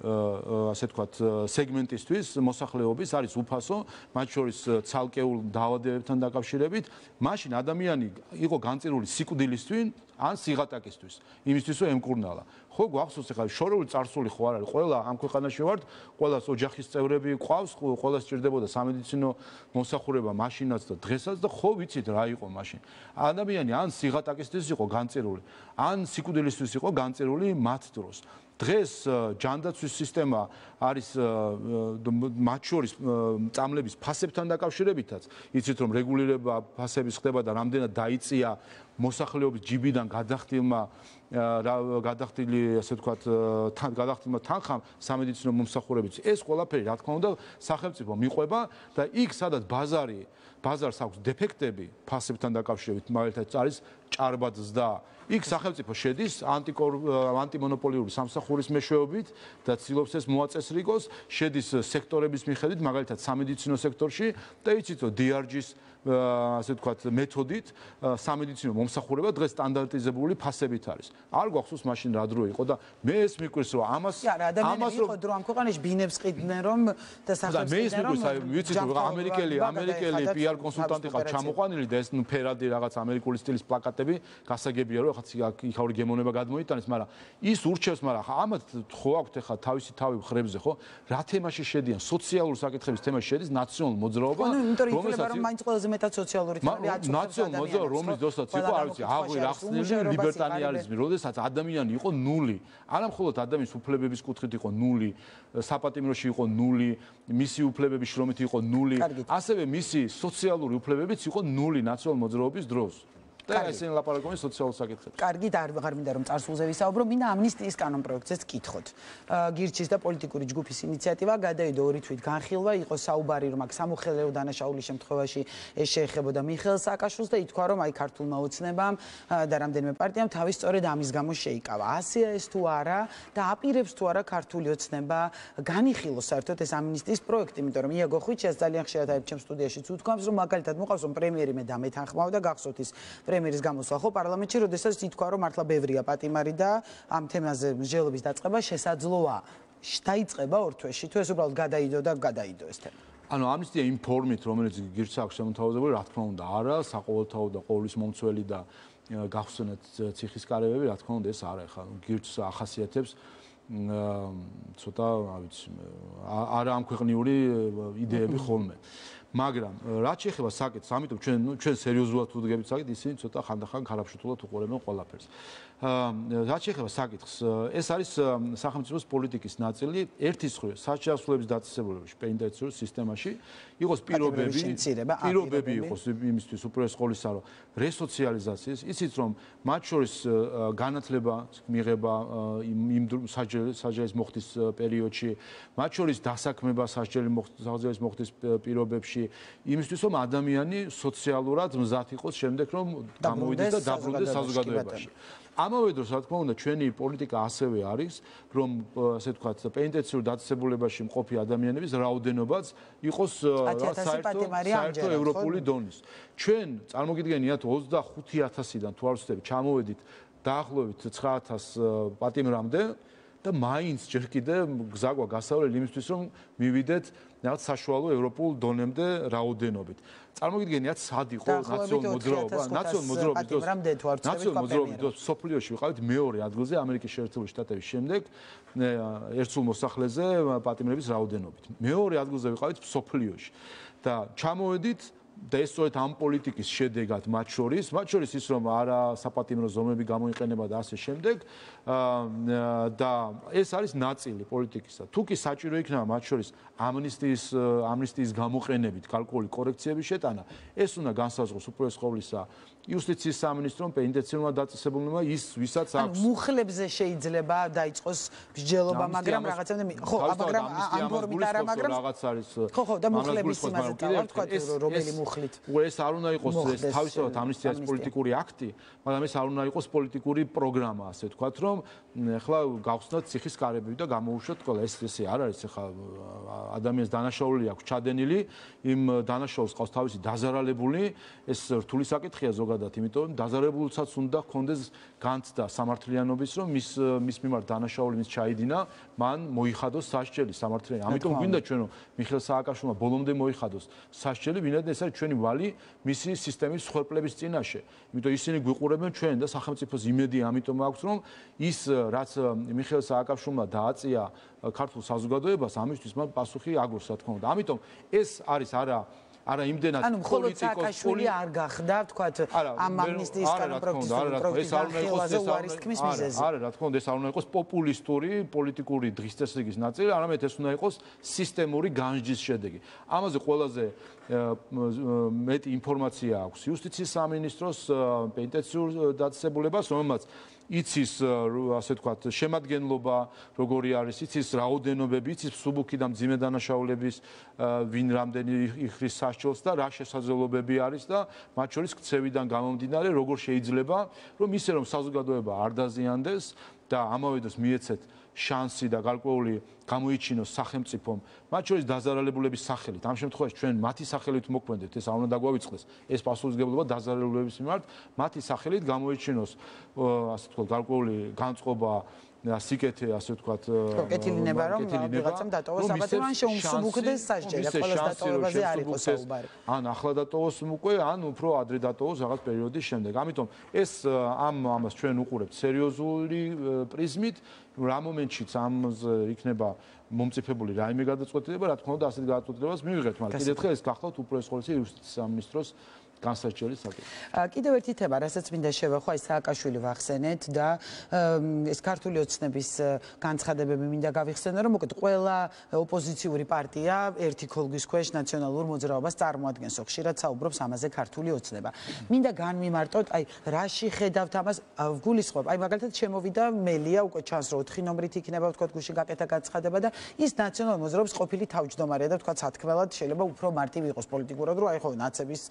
Speaker 2: ასე ვთქვათ სეგმენტისთვის მოსახლეობის არის უფასო, მათ შორის ცალკეულ დაავადებებთან დაკავშირებით, მაშინ ადამიანი იყო განწირული სიკვდილისთვის ან სიღატაკისთვის, იმისთვის რომ ემკურნალა. ხო გვახსოვს ახლა შორეული წარსული ხო არ არის, ყველა ამ ქვეყანაში ვართ, ყველას ოჯახის წევრები ყავს, ყველას სჭირდებოდა სამედიცინო მომსახურება მაშინაც და დღესაც და ხო ვიცით რა იყო მაშინ. ადამიანი ან სიღატაკისთვის იყო განწირული, ან სიკვდილისთვის იყო განწირული მათ დროს. დღეს ჯანდაცვის სისტემა არის მათ შორის წამლების ფასებთან დაკავშირებითაც, იცით რომ რეგულირება ფასების ხდება და რამდენად დაიწია მოსახლეობის ჯიბიდან გადახდილი, ასე ვთქვათ, გადახდილმა თანხამ სამედიცინო მომსახურებით. ეს ყველაფერი, რა თქმა უნდა, სახელმწიფო მიყვება და იქ სადაც ბაზარს აქვს დეფექტები ფასებთან დაკავშირებით, მაგალითად არის ჭარბად ზრდა. იქ სახელმწიფო შედის ანტიმონოპოლიური სამსახურის მეშვეობით და ცდილობს ეს მოაწესრიგოს, შედის სექტორების მიხედვით, მაგალითად სამედიცინო სექტორში და იცით რომ DRG-ს ასე ვთქვათ მეთოდით სამედიცინო მომსახურება დღეს სტანდარტიზებული ფასებით არის. არ გვახსოვს მაშინ რა დრო იყო და მე ეს მიკვირს რომ ამას
Speaker 1: იყო დრო ამ ქვეყანაში ბინებს ყიდნენ რომ და სახელმწიფო
Speaker 2: ვიცით რომ ამერიკელი PR კონსულტანტი ხარ ჩამოყვანილი და ეს ფერადი რაღაც ამერიკული სტილის პლაკატები გასაგებია რომ იქაური გემონება გადმოიტანეს, მაგრამ ის ურჩევს, მაგრამ ამათ ხო აქვთ ახლა თავისი თავი ხრებზე, ხო? რა თემაში შედიან? სოციალური საკითხების თემაში შედის ნაციონალური მოძრაობა,
Speaker 1: რომელსაც მაინც ყველაზე მეტად სოციალური თემები აწუხებს ადამიანს.
Speaker 2: მოძრაობა, რომლის დროსაც იყო, არ ვიცი, აღვი რახსნელი ლიბერტარიანიზმი, როდესაც ადამიანი იყო ნული. არა მხოლოდ ადამიანის უფლებების კუთხით იყო ნული, საპატიმროში იყო ნული, მისი უფლებების შრომით იყო ნული, ასევე მისი სოციალური უფლებებიც იყო ნული ნაციონალური მოძრაობის დროს. და ესენი ლაპარაკობენ სოციალურ საკითხებზე.
Speaker 1: კარგი, და აღარ მინდა რომ წარსულზე ვისაუბრო, მინდა ამნისტიის კანონპროექტზეც გკითხოთ. გირჩის და პოლიტიკური ჯგუფის ინიციატივა გადაიდო 2 თვით განხილვა, იყო საუბარი რომ აქ სამოხელეო დანაშაულის შემთხვევაში ეს შეეხებოდა მიხეილ სააკაშვილს და ითქვა რომ აი ქართულმა ოცნებამ და რამდენიმე პარტიამ თავის სწორედ ამის გამო შეიკავა. ასეა ეს თუ არა და აპირებს თუ არა ქართული ოცნება განიხილოს საერთოდ ეს ამნისტიის პროექტი, იმიტომ რომ იაგო ხვიჩიას ძალიან ხშირად აი ჩემ სტუდიაშიც უთქვამს რომ მაგალითად მოყავს რომ პრემიერი მე დამეთანხმავ და გახსოვთ ის პრემიერის გამოსვლა ხო პარლამენტში, როდესაც ითქვა რომ მართლა ბევრია პატიმარი და ამ თემაზე მსჯელობის დაწყება შესაძლოა. დაიწყება 2 თვეში, თუ ეს უბრალოდ გადაიდო და გადაიდო ეს თემა.
Speaker 2: ანუ ამნისტია იმ ფორმით, რომელიც გირჩს აქვს შემოთავაზებული, რა თქმა უნდა, არა, საყოველთაო და ყოვლის მომცველი და გახსნათ ციხისკარებები, რა თქმა უნდა, ეს არა, ხა გირჩს ახასიათებს ცოტა, რა ვიცი, არა ამქვეყნიური იდეები ხოლმე. მაგრამ რაც შეეხება საკითხს, ამიტომ ჩვენ სერიოზულად ვუდგებით საკითხს, ისინი ცოტა ხანდახან ქარაფშუთულად უყურებენ ყველაფერს. რაც შეეხება საკითხს, ეს არის სახელმწიფოს პოლიტიკის ნაწილი, ერთის მხრივ საჩასულების დაწესებულებაში, პენიტენციურ სისტემაში იყოს პირობები იყოს იმისთვის უპირველეს ყოვლისა, რომ რესოციალიზაციის, იცით რომ მათ შორის განათლება მიიღება იმ საჯელის მოხდის პერიოდში, მათ შორის დასაქმება საჯელის მოხდის პირობებში, იმისთვის რომ ადამიანი სოციალურად მზად იყოს შემდეგ რომ გამოვიდეს და დაბრუნდეს საზოგადოებაში. ამავე დროს, რა თქმა უნდა, ჩვენი პოლიტიკა ასევე არის, რომ ასე ვთქვათ, პენიტენციურ დაწესებულებაში მყოფი ადამიანების რაოდენობაც იყოს საერთო ევროპული დონის. ჩვენ წარმოგიდგენიათ 25,000-დან თუ არ ვცდები, ჩამოვედით დაახლოებით 9,000 პატიმრამდე და მაინც ჯერ კიდე გზა გვაქვს გასავლელი იმისთვის, რომ მივიდეთ რაღაც საშუალო ევროპულ დონემდე რაოდენობით. წარმოგიდგენიათ, სად იყო ნაციონალურ დროს სოფლიოში ვიყავით მეორე ადგილზე ამერიკის შეერთებული შტატების შემდეგ ერთსულ მოსახლეზე პატიმრების რაოდენობით. მეორე ადგილზე ვიყავით სოფლიოში და ჩამოვედით და ეს სწორედ ამ პოლიტიკის შედეგად მათ შორის ის რომ არა საპატიმრო ზომები გამოიყენება და ასე შემდეგ და ეს არის ნაწილი პოლიტიკისა. თუ კი საჭირო იქნება მათ შორის ამნისტიის გამოყენებით კალკული კორექციების შეტანა, ეს უნდა განსაზღვროს უპირველეს ყოვლისა იუსტიციის სამინისტრომ, პენიტენციურმა დაწესებულებმა ის ვისაც აქვს.
Speaker 1: მუხლებზე შეიძლება დაიწყოს მსჯელობა, მაგრამ რაღაცამდე ხო, მაგრამ ამ ფორმით არა, მაგრამ
Speaker 2: რაღაც არის.
Speaker 1: ხო, და მუხლების იმაზე დავთქვა, რომელი მუხლით.
Speaker 2: ეს არ უნდა იყოს ეს თავისთავად ამნისტიის პოლიტიკური აქტი, მაგრამ ეს არ უნდა იყოს პოლიტიკური პროგრამა, ასე ვთქვათ, რომ ახლა გავხსნათ ციხისკარები და გამოუშვათ ყველა ესე არ არის ახლა ადამიანის დანაშაული აქვს ჩადენილი, იმ დანაშაულს ყავს თავისი დაზარალებული, ეს რთული საკითხია ზოგადად ზოგადად, იმიტომ რომ დაზარებულსაც უნდა ჰქონდეს განცდა სამართლიანობის, რომ მის მიმართ დანაშაული მის ჩაიდინა, მან მოიხადოს სასჯელი სამართლიანი. ამიტომ გვინდა ჩვენ რომ მიხეილ სააკაშვილმა ბოლომდე მოიხადოს სასჯელი, ვინაიდან ეს არის ჩვენი ვალი მისი სისტემის მსხვერპლების წინაშე. იმიტომ ისინი გვიყურებენ ჩვენ და სახელმწიფოს იმედი ამიტომ აქვს, რომ ის რაც მიხეილ სააკაშვილმა დააწია ქართულ საზოგადოებას, ამისთვის მან პასუხი აგორს, რა თქმა უნდა. ამიტომ ეს არის არა იმდენად
Speaker 1: პოლიტიკოს სააკაშვილი არ გახდა, თქვათ, ამ ამნისტიის კანონპროექტის განხილვაზე უარის თქმის მიზეზი.
Speaker 2: არა, რა თქმა უნდა, ეს არ უნდა იყოს პოპულისტური პოლიტიკური დღისწესრიგის ნაწილი, არამედ ეს უნდა იყოს სისტემური განსჯის შედეგი. ამაზე ყველაზე მეტი ინფორმაცია აქვს იუსტიციის სამინისტროს პენტენციურ დაწესებულებას, რომელმაც იცის ასე ვთქვათ შემადგენლობა როგორი არის, იცის რაოდენობები, იცის მსუბუქი და მძიმე დანაშაულების ვინ რამდენი იხრის სასჯელს და რა შესაძლებლობები არის და მათ შორის ქცევიდან გამომდინარე როგორ შეიძლება რომ ისე რომ საზოგადოება არ დაზიანდეს და ამავე დროს მიეცეთ შანსი და გარკვეული გამოიჩინოს სახელმწიფომ, მათ შორის დაზარალებულების სახელით. ამ შემთხვევაში ჩვენ მათი სახელით მოქმედებით, ეს არ უნდა დაგვავიწყდეს. ეს პასუხისმგებლობა დაზარალებულების მიმართ მათი სახელით გამოიჩინოს, ასე ვთქვათ, გარკვეული განწყობა სიკეთე, ასე ვთქვათ,
Speaker 1: კეთილინება რომ ვიღაცამ დატოვოს საბადო ან შეუმსუბუქდეს სასჯელი, ყოველს დატოვებაზე არ იყოს საუბარი.
Speaker 2: ან ახლა დატოვოს უკვე, ან უფრო ადრე დატოვოს რაღაც პერიოდის შემდეგ. ამიტომ ეს ამას ჩვენ უყურებთ სერიოზული პრიზმით, რა მომენტშიც ამაზე იქნება მომწიფებული რაიმე გადაწყვეტილება, რა თქმა უნდა, ასეთ გადაწყვეტილებას მივიღებთ, მაგრამ კიდევ ერთხელ ეს გახლავთ უპირველეს ყოვლისა იუსტიციის სამინისტროს განსაჩველი საკითხი.
Speaker 1: კიდევ ერთი თემა, რასაც მინდა შევეხო, აი სააკაშვილი ვახსენეთ და ეს ქართული ოცნების განცხადებები მინდა გავიხსენო, რომ მოკეთ ყველა ოპოზიციური პარტია ერთი ქოლგის ქვეშ ნაციონალურ მოძრაობას წარმოადგენს, ხშირად საუბრობს ამაზე ქართული ოცნება. მინდა განმიმარტოთ, აი რაში ხედავთ ამას, ვგულისხმობ, აი მაგალითად შემოვიდა მელია, უკვე ჩანს რომ 4 ნომრით იქნება ვთქვათ გუშინ გაკეთა განცხადება და ის ნაციონალურ მოძრაობის ყოფილი თავმჯდომარეა და ვთქვათ სათქმელად შეიძლება უფრო მარტივი იყოს პოლიტიკურად, რომ აი ხო ნაცების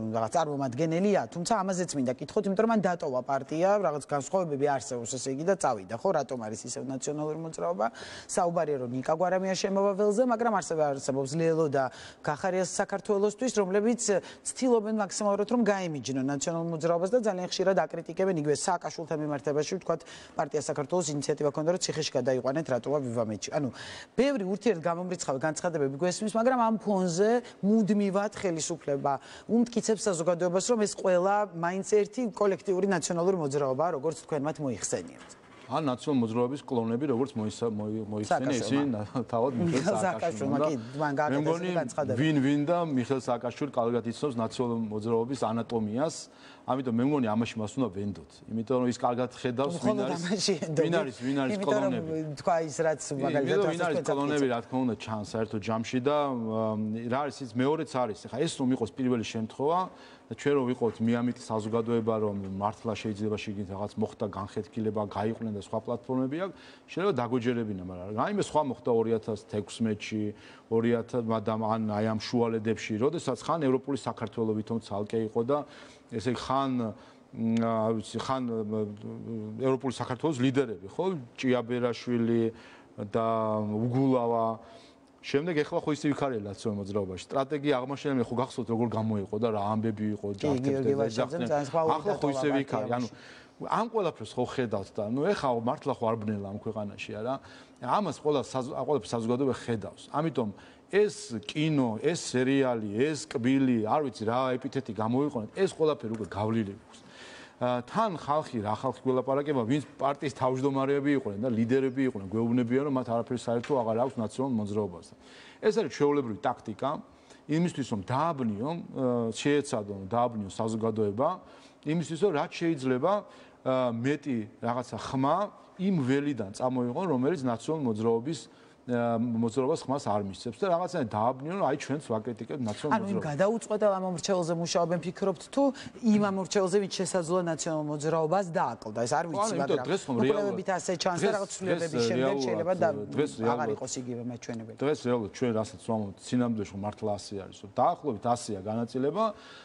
Speaker 1: რაღაც წარმომადგენელია, თუმცა ამაზეც მინდა კითხოთ, იმიტომ რომ მან დატოვა პარტია, რაღაც განსხვავებები არსებობს, ესე იგი და წავიდა, ხო, რატომ არის ისევ ნაციონალური მოძრაობა? საუბარია რომ ნიკა გვარამია შემოვა ველზე, მაგრამ არსებობს ლელო და გახარიას საქართველოსთვის, რომლებიც ცდილობენ მაქსიმალურად რომ გაემიჯნონ ნაციონალურ მოძრაობას და ძალიან ხშირად აკრიტიკებენ იგივე სააკაშვილთან მიმართებაში, ვთქვათ, პარტია საქართველოს ინიციატივა ჰქონდა რომ ციხეში გადაიყვანეთ რატოა ვივამეთში. ანუ ბევრი ურთიერთგამომრიცხავი განცხადებები გვესმის, მაგრამ ამ ფონზე მუდმივად ხელისუფლება უმტკიცებს საზოგადოებას, რომ ეს ყველა მაინც ერთი კოლექტიური ნაციონალური მოძრაობაა, როგორც თქვენ მათ მოიხსენიებთ.
Speaker 2: ან ნაციონალური მოძრაობის კლონები, როგორც მოიხსენია ისინი თავად მიხეილ სააკაშვილმა. მე მგონი ვინ და მიხეილ სააკაშვილი კარგად იცნობს ნაციონალური მოძრაობის ანატომიას, ამიტომ მე მგონი ამაში მას უნდა ვენდოთ. იმიტომ რომ ის კარგად ხედავს ვინ არის კლონები.
Speaker 1: თქვა ის რაც მაგალითად
Speaker 2: ვინ არის კლონები, რა თქმა უნდა, ჩანს საერთო ჯამში და რა არის ის მეორეც არის. ეხლა ეს რომ იყოს პირველი შემთხვევა და ჩვენ რომ ვიყოთ მიამიტი საზოგადოება, რომ მართლა შეიძლება შეგინთ რაღაც მოხდა განხეთქილება, გაიყვნენ და სხვა პლატფორმები აქვს, შეიძლება დაგვეჯერებინა, მაგრამ რაიმე სხვა მოხდა 2016-ში, 2000 მაგრამ აი ამ შუალედებში, როდესაც ხან ევროპული საქართველო ვითომ ცალკე იყო და ესე ხან ხან ევროპული საქართველოს ლიდერები, ხო? ჭიაბერაშვილი და უგულავა შემდეგ ეხლა ხო ისე ვიქარია ნაციონალურ მოძრაობაში. სტრატეგია აღმაშენებელი ხო გახსოვთ როგორ გამოიყო და რა ამბები იყო ჯარჯერზე და ძახდნენ. ახლა ხო ისე ვიქარი. ანუ ამ ყველაფერს ხო ხედავთ და ნუ ეხლა მართლა ხო არ ბნელა ამ ქვეყანაში არა. ამას ყველაფერს საზოგადოება ხედავს. ამიტომ ეს კინო, ეს სერიალი, ეს კბილი, არ ვიცი რა ეპითეტი გამოიყენეთ, ეს ყველაფერი უკვე გავლილი აქვს. თან ხალხი რა ხალხი გველაპარაკება, ვინც პარტიის თავმჯდომარეები იყვნენ და ლიდერები იყვნენ, გვეუბნებიან რომ მათ არაფერი საერთო აღარ აქვს ნაციონალურ მოძრაობასთან. ეს არის ჩვეულებრივი ტაქტიკა იმისთვის რომ დააბნიონ, შეეცადონ დააბნიონ საზოგადოება, იმისთვის რომ რაც შეიძლება მეტი რაღაცა ხმა იმ ველიდან წამოიღონ, რომელიც ნაციონალურ მოძრაობას ხმას არ მისცემს და რაღაცნაირად დააბნიონ, აი ჩვენც ვაკრიტიკებთ ნაციონალურ მოძრაობას.
Speaker 1: ანუ იმ გადაუწყვეტელ ამ მომრჩეველზე მუშაობენ, ფიქრობთ თუ იმ მომრჩეველზე ვინც შესაძლოა ნაციონალურ მოძრაობას დააკლდა, ეს არ ვიცი, მაგრამ უბრალოდ ასე ჩანს და რაღაც ცვლილებების შემდეგ შეიძლება და აღარ იყოს იგივე მაჩვენებელი.
Speaker 2: დღეს რეალურად ჩვენ რასაც ვამბობთ, სინამდვილეში მართლა ასე არის, რომ დაახლოებით 100-ია განაწილება,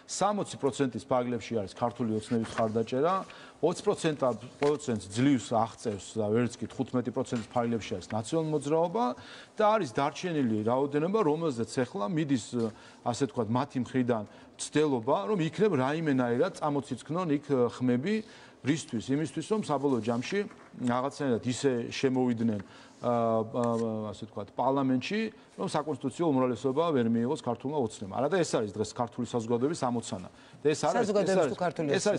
Speaker 2: 60%-ის ფარგლებში არის ქართული ოცნების ხარდაჭერა, 20% ძლივს აღწევს და ვერც კი 15% ფარგლებში არის ნაციონალური მოძრაობა და არის დარჩენილი რაოდენობა, რომელზეც ახლა მიდის ასე ვთქვათ მათი მხრიდან ცდილობა, რომ იქნებ რაიმენაირად წამოციცქნონ იქ ხმები რისთვის? იმისთვის, რომ საბოლოო ჯამში რაღაცნაირად ისე შემოვიდნენ ასე ვთქვათ პარლამენტში, რომ საკონსტიტუციო უმრავლესობა ვერ მიიღოს ქართულმა ოცნებამ. არა და ეს არის დღეს ქართული საზოგადოების ამოცანა. და ეს არის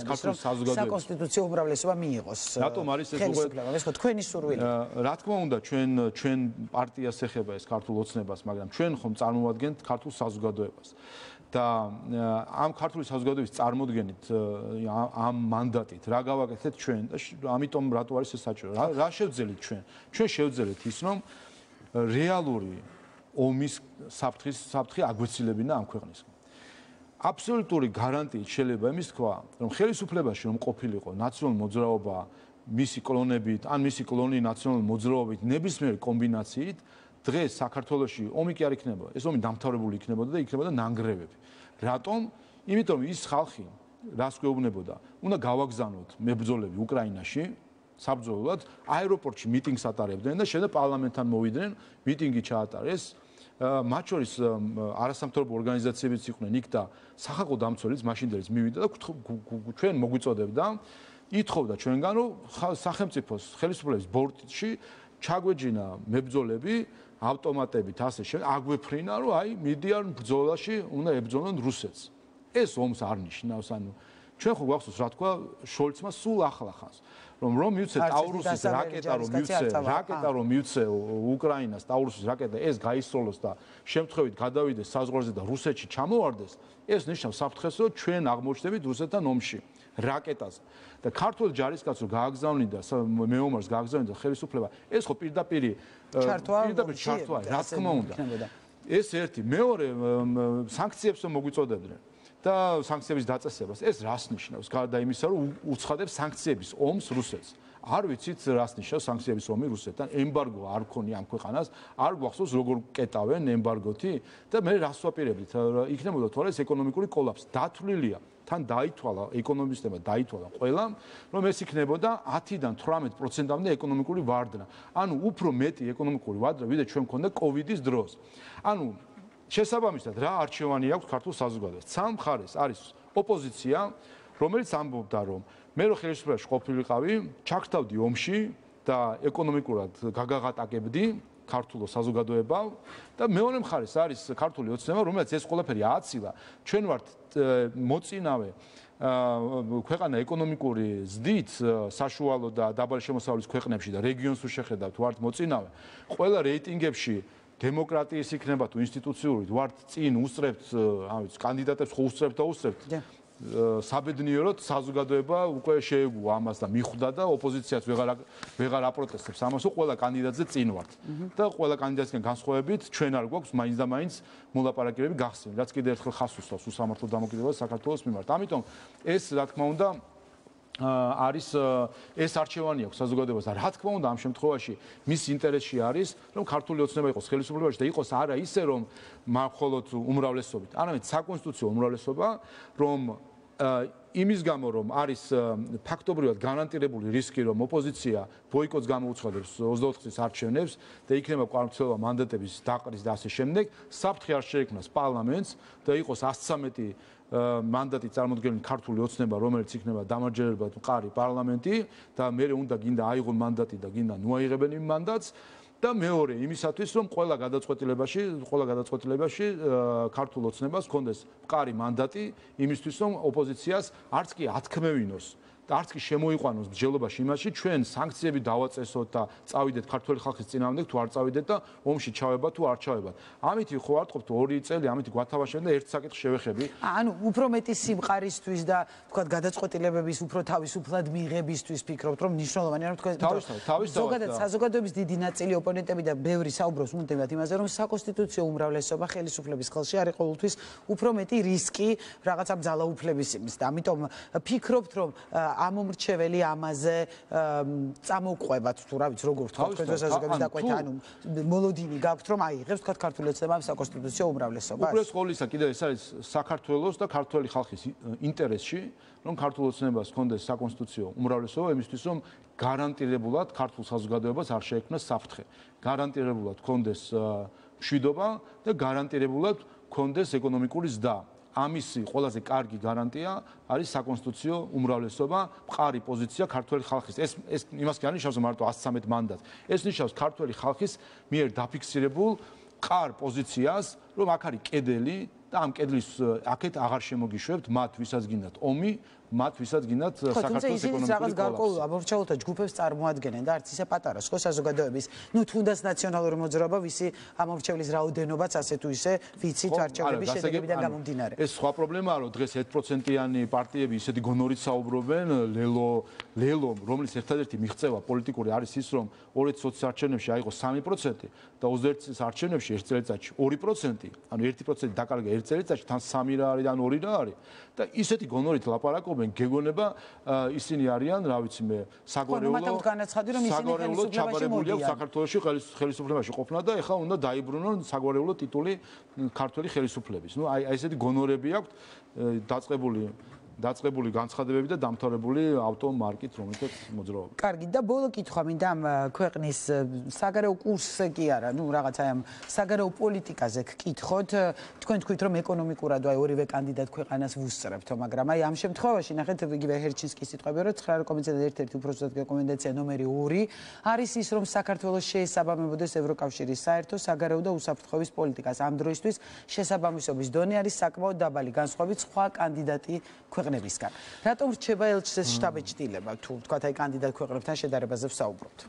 Speaker 1: ქართული საკონსტიტუციო უმრავლესობა მიიღოს.
Speaker 2: რატომ არის ეს
Speaker 1: უბრალოდ ეს ხო თქვენი სურვილი?
Speaker 2: რა თქმა უნდა, ჩვენ პარტიას ეხება ეს ქართულ ოცნებას, მაგრამ ჩვენ ხომ წარმოვადგენთ ქართულ საზოგადოებას. და ამ ქართული საზოგადოების წარმოდგენით ამ მანდატით რა გავაკეთეთ ჩვენ და ამიტომ რატო არის ეს საჭირო? რა შევძელით ჩვენ? ჩვენ შევძელით ის, რომ რეალური ომის საფრთხე აგვეცილებინა ამ ქვეყნისგან. აბსოლუტური გარანტიით შეიძლება იმის თქვა, რომ ხელისუფლებაში რომ ყოფილიყო ნაციონალური მოძრაობა მისი კლონებით, ან მისი კლონი ნაციონალური მოძრაობით ნებისმიერი კომბინაციით დღეს საქართველოში ომი კი არ იქნებოდა. ეს ომი დამთავრებული იქნებოდა და იქნებოდა ნანგრევები. რატომ? იმიტომ რომ ის ხალხი რას გვეუბნებოდა, უნდა გავაგზავნოთ მებრძოლები უკრაინაში, საბრძოლოდ აეროპორტში მიტინგს ატარებდნენ და შემდეგ პარლამენტთან მოვიდნენ, მიტინგი ჩაატარეს. მათ შორის არასამთავრობო ორგანიზაციებიც იყვნენ იქ და სახალხო დამცველიც მაშინდელიც მივიდა და ჩვენ მოგვიწოდებდა, ითხოვდა ჩვენგან, რომ სახელმწიფოს ხელისუფლების ბორტში ჩაგვეჯინა მებრძოლები ავტომატებით ასე შემდეგ აგვეფრინა, რომ აი მიდიან ბრძოლაში, უნდა ებრძოლონ რუსეთს. ეს ომს არ ნიშნავს, ანუ ჩვენ ხო გვახსოვს რა თქვა შოლცმა სულ ახლახანს, რომ მივცე ტაურუსის რაკეტა რომ მივცე უკრაინას ტაურუსის რაკეტა ეს გაისროლოს და შემთხვევით გადავიდეს საზღვარზე და რუსეთში ჩამოვარდეს, ეს ნიშნავს საფრთხეს, რომ ჩვენ აღმოჩნდებით რუსეთთან ომში რაკეტაზე. და ქართული ჯარისკაცო გააგზავნიდა მეომარს გააგზავნიდა ხელისუფლება, ეს ხო პირდაპირ ჩართვა, რა თქმა უნდა. ეს ერთი, მეორე სანქციებს მოგვიწოდებდნენ და სანქციების დაწესებას. ეს რას ნიშნავს? გარდა იმისა, რომ უცხადებს სანქციების ომს რუსეთს. არ ვიცით რას ნიშნავს სანქციების ომი რუსეთთან. ემბარგო არ ქონია ამ ქვეყანას, არ გვახსოვს როგორ კეტავენ ემბარგოთი და მე რას ვაპირებდით? იქნებოდა თორე ეს ეკონომიკური კოლაფსი. დათვლილია თან დაითვალა ეკონომისტებმა დაითვალა ყველამ, რომ ეს იქნებოდა 10-დან 18%-მდე ეკონომიკური ვარდნა. ანუ უფრო მეტი ეკონომიკური ვარდნა, ვიდრე ჩვენ მქონდა კოვიდის დროს. ანუ შესაბამისად რა არჩევანი აქვს ქართულ საზოგადოებას? სამ მხარეს არის ოპოზიცია, რომელიც ამბობდა, რომ მე რო ხელისუფლებაში ყოფილიყავი, ჩაგთავდი ომში და ეკონომიკურად გაგაღატაკებდი ქართულ საზოგადოებამ და მეორე მხარეს არის ქართული ოცნება, რომელიც ეს ყველაფერი ააცილა. ჩვენ ვართ მოწინავე ქვეყანა ეკონომიკური ზრდით საშუალო და დაბალი შემოსავლის ქვეყნებში და რეგიონს შეხედავთ ვართ მოწინავე. ყველა რეიტინგებში დემოკრატიის იქნება თუ ინსტიტუციური ვართ წინ უსწრებთ, კანდიდატებს ხო უსწრებთ და უსწრებთ. საბედნიეროდ საზოგადოება უკვე შეეგუა ამას და მიხვდა და ოპოზიციაც ვეღარ აპროტესტებს ამასო ყველა კანდიდატზე წინ ვართ. და ყველა კანდიდატისგან განსხვავებით ჩვენ არ გვაქვს მაინც და მაინც მოლაპარაკებები გახსნილი, რაც კიდევ ერთხელ ხაზს უსვამს უსამართლო დამოკიდებულებას საქართველოს მიმართ. ამიტომ ეს რა თქმა უნდა არის ეს არჩევანი აქვს საზოგადოებას და რა თქმა უნდა ამ შემთხვევაში მის ინტერესში არის რომ ქართული ოცნება იყოს ხელისუფლებაში და იყოს არა ისე რომ მხოლოდ უმრავლესობით, არამედ საკონსტიტუციო უმრავლესობა, რომ იმის გამო რომ არის ფაქტობრივად გარანტირებული რისკი რომ ოპოზიცია ბოიკოტს გამოუცხადებს 24 წლის არჩევნებს და იქნება კვალიფიცირებული მანდატების დაყრის და ასე შემდეგ, საფრთხე არ შეექმნას პარლამენტს და იყოს 113 მანდატი წარმოდგენილი ქართული ოცნება, რომელიც იქნება დამაჯერებლად მყარი პარლამენტი და მე უნდა გინდა აიღონ მანდატი და გინდა ნუაიღებენ იმ მანდატს და მეორე იმისათვის რომ ყველა გადაწყვეტილებაში ქართულ ოცნებას ჰქონდეს მყარი მანდატი იმისთვის რომ ოპოზიციას არც კი ათქმევინოს და არც კი შემოიყვანოს მსჯელობაში იმაში ჩვენ სანქციები დავაწესოთ და წავიდეთ ქართული ხალხის წინააღმდეგ თუ არ წავიდეთ და ომში ჩავებათ თუ არ ჩავებათ. ამით ხო არ თქობთ 2 წელი ამით გვათავაშებენ და ერთ საკითხს შევეხები.
Speaker 1: ანუ უფრო მეტი სიმყარისთვის და თქვათ გადაწყვეტილებების უფრო თავისუფლად მიღებისთვის ფიქრობთ რომ მნიშვნელოვანია რომ თქვენ ზოგადად საზოგადოების დიდი ნაწილი ოპონენტები და ბევრი საუბრობს უნდათ იმაზე რომ საკონსტიტუციო უმრავლესობა ხელისუფლების ხელში არის ყოველთვის უფრო მეტი რისკი რაღაცა ძალაუფლების იმის და ამიტომ ფიქრობთ რომ ამომრჩეველი ამაზე წამოყვებათ თუ რა ვიცი როგორ თქვა თქვენ საზოგადოების დაკვეთა ანუ მოლოდინი გაქვთ რომ აიღებს თქვა ქართული ოცნება საკონსტიტუციო უმრავლესობას
Speaker 2: უპირველეს ყოვლისა კიდევ ეს არის საქართველოს და ქართული ხალხის ინტერესში რომ ქართულ ოცნებას ჰქონდეს საკონსტიტუციო უმრავლესობა იმისთვის რომ გარანტირებულად ქართულ საზოგადოებას არ შეექმნას საფრთხე გარანტირებულად ჰქონდეს მშვიდობა და გარანტირებულად ჰქონდეს ეკონომიკური ზრდა ამისი ყველაზე კარგი გარანტია არის საკონსტიტუციო უმრავლესობა, მყარი პოზიცია ქართველი ხალხის. ეს იმას კი არ ნიშნავს მარტო 113 მანდატს. ეს ნიშნავს ქართველი ხალხის მიერ დაფიქსირებულ მყარ პოზიციას, რომ აქ არის კედელი და ამ კედლის აქეთ აღარ შემოგიშვებთ მათ, ვისაც გინდათ ომი, მათ ვისაც გინდათ საქართველოს ეკონომიკური
Speaker 1: გარკვეულ ამორჩეულთა ჯგუფებს წარმოადგენენ და არც ისე პატარა სხვა საზოგადოების, ну თუნდაც ნაციონალური მოძრაობა, ვისი ამორჩევლის რაოდენობაც ასე თუ ისე ვიცით არჩევნების შედეგებიდან გამომდინარე.
Speaker 2: ეს სხვა პრობლემაა, რომ დღეს 1%-იანი პარტიები ისეთი გონორით საუბრობენ, ლელო, რომლის ერთადერთი მიღწევა პოლიტიკური არის ის, რომ 2020 არჩევნებში აიღო 3% და 21 წლის არჩევნებში ერთ წელიწადში 2%, ანუ 1% დაკარგა ერთ წელიწადში, თან 3 რა არის, ან 2 რა არის და ისეთი გონორით ლაპარაკობენ გეგონება ისინი არიან, რა ვიცი მე, საგვარეულო ჩაბარებული აქვს საქართველოში ხელისუფლებაში ყოფნა და ეხლა უნდა დაიბრუნონ საგვარეულო ტიტული ქართველი ხელისუფლების. ნუ აი ესეთი გონორები აქვს დაწყებული განცხადებები და დამთავრებული ავტომარკით, რომელთაც მოძრაობა.
Speaker 1: კარგი, და ბოლო კითხვა მინდა ამ ქვეყნის საგარეო კურსზე კი არა, ну რაღაც აი ამ საგარეო პოლიტიკაზე გკითხოთ. თქვენ თქვით რომ ეკონომიკურად აი ორივე კანდიდატ ქვეყანას ვუსწრებთო, მაგრამ აი ამ შემთხვევაში ნახეთ იგივე ჰერჩინსკის სიტყვები რომ 9 რეკომენდაცია ერთ-ერთი უпроსტად რეკომენდაცია ნომერი 2 არის ის რომ საქართველოს შეესაბამებოდეს ევროკავშირის საერთო საგარეო და უსაფრთხოების პოლიტიკას. ამ დროისთვის შესაბამისობის დონე არის საკმაოდ დაბალი განსხვავებით სხვა კანდიდატი ქვეყნებისგან. რატომ რჩება ელჩის შტაბ-ჭრილება თუ თქვათ აი კანდიდატ ქვეყნებთან შედარებაზე ვსაუბრობთ?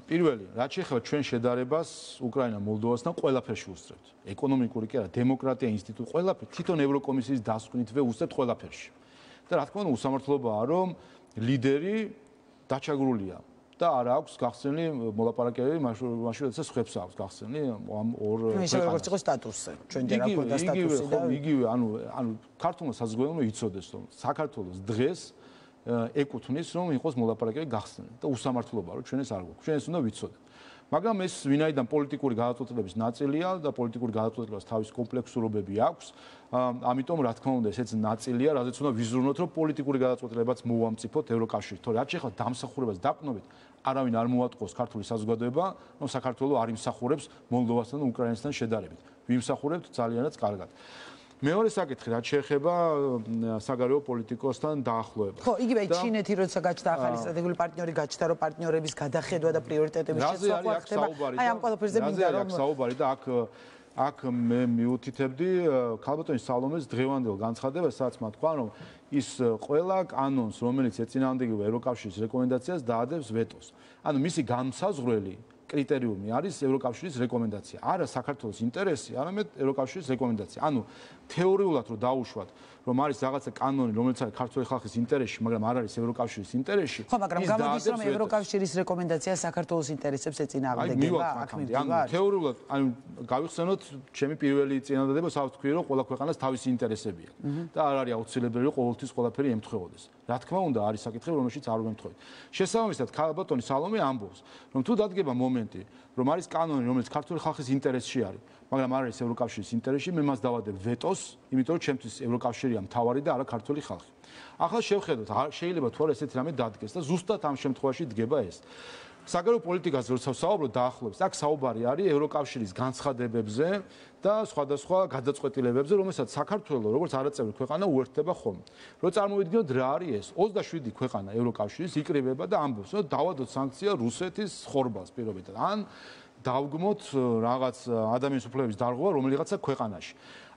Speaker 2: პირველი, რაც შეეხება ჩვენ შედარებას უკრაინა, მოლდოვასთან ყველაფერში უსწრებთ. ეკონომიკური კი არა, დემოკრატია, ინსტიტუტი, ყველაფერი თვითონ ევროკომისიის დასკვნითვე უსწრებთ ყველაფერში. და რა თქმა უნდა, უსამართლობაა, რომ ლიდერი დაჩაგრულია და არ აქვს გახსნილი მოლაპარაკებები, მაშინ როდესაც ხვებს აქვს გახსნილი ამ ორ
Speaker 1: ისე როგორც იყო სტატუსზე. ჩვენ ჯერ აქვს სტატუსი და
Speaker 2: იგივე, ანუ ქართულმა საზოგადოებამ იცოდეს, რომ საქართველოს დღეს ეკუთვნის, რომ იყოს მოლაპარაკებები გახსნილი და უსამართლობაა, რომ ჩვენ ეს არ გვაქვს. ჩვენ ეს უნდა ვიცოდეთ. მაგრამ ეს ვინაიდან პოლიტიკური გადაწყვეტილების ნაწილია და პოლიტიკური გადაწყვეტილებას თავის კომპლექსურობები აქვს, ამიტომ რა თქმა უნდა ესეც ნაწილია, რადგან უნდა ვიზრუნოთ, რომ პოლიტიკური გადაწყვეტილებაც მოვამწიფოთ ევროკავშირით. თორე რაც შეეხება დამსახურებას დაკნობით, არავინ არ მოატყოს ქართული საზოგადოება, რომ საქართველოს არ იმსახურებს მოლდოვასთან და უკრაინასთან შედარებით. ვიმსახურებთ ძალიანაც კარგად. მეორე საკითხი, რაც შეეხება საგარეო პოლიტიკოსთან დაახლოებას.
Speaker 1: ხო, იგივე ჩინეთი როცა გაჩნდა ახალი სტრატეგიული პარტნიორი, გაჩნდა რომ პარტნიორების გადახედვა და პრიორიტეტების შეცვლა ხდება. აი ამ ყველაფერზე მინდა რომ
Speaker 2: საუბარი და აქ მე მიუთითებდი ქალბატონის სალომეს დღევანდელ განცხადებას, სადაც მათ თქვა, რომ ის ყველა კანონს, რომელიც ეწინააღმდეგება ევროკავშირის რეკომენდაციას, დაადებს ვეტოს. ანუ მისი განმსაზღვრელი კრიტერიუმი არის ევროკავშირის რეკომენდაცია. არა საქართველოს ინტერესი, არამედ ევროკავშირის რეკომენდაცია. ანუ თეორიულად რომ დაუშვათ, რომ არის რაღაცა კანონი, რომელიც არის ქართული ხალხის ინტერესში, მაგრამ არ არის ევროკავშირის ინტერესში.
Speaker 1: ხო, მაგრამ გამოდის რომ ევროკავშირის რეკომენდაცია საქართველოს ინტერესებს ეწინააღმდეგება, აქ მივდივარ.
Speaker 2: თეორიულად, ანუ გავიხსენოთ ჩემი პირველი წინადადება, სადაც თქვი რომ ყველა ქვეყანას თავისი ინტერესები აქვს და არ არის აუცილებელი რომ ყოველთვის ყველაფერი ემთხვეოდეს. რა თქმა უნდა, არის საკითხები, რომელშიც არ ვემთხვევით. შესაბამისად, ქალბატონი სალომე ამბობს, რომ თუ დადგება მომენტი, რომ არის კანონი, რომელიც ქართული ხალხის ინტერესში არის, მაგრამ არ არის ევროკავშირის ინტერესში, მე მას დავადებ ვეტოს, იმიტომ რომ ჩემთვის ევროკავშირია მთავარი და არა ქართული ხალხი. ახლა შევხედოთ, შეიძლება თუ არა ესეთი რამე დადგეს და ზუსტად ამ შემთხვევაში დგება ეს. საგარეო პოლიტიკაზე როცა ვსაუბრობ დაახლოებით, აქ საუბარი არის ევროკავშირის განცხადებებზე და სხვადასხვა გადაწყვეტილებებზე, რომელსაც საქართველოს როგორც არაწევრი ქვეყანა უერთდება ხოლმე. რო წარმოვიდგინოთ რა არის ეს, 27 ქვეყანა ევროკავშირის იკრიბება და ამბობს, რომ დავადოთ სანქცია რუსეთის ხორბალს პირობითად. ან დავგმოთ რაღაც ადამიანის უფლებების დარღვევა რომელიღაცა ქვეყანაში.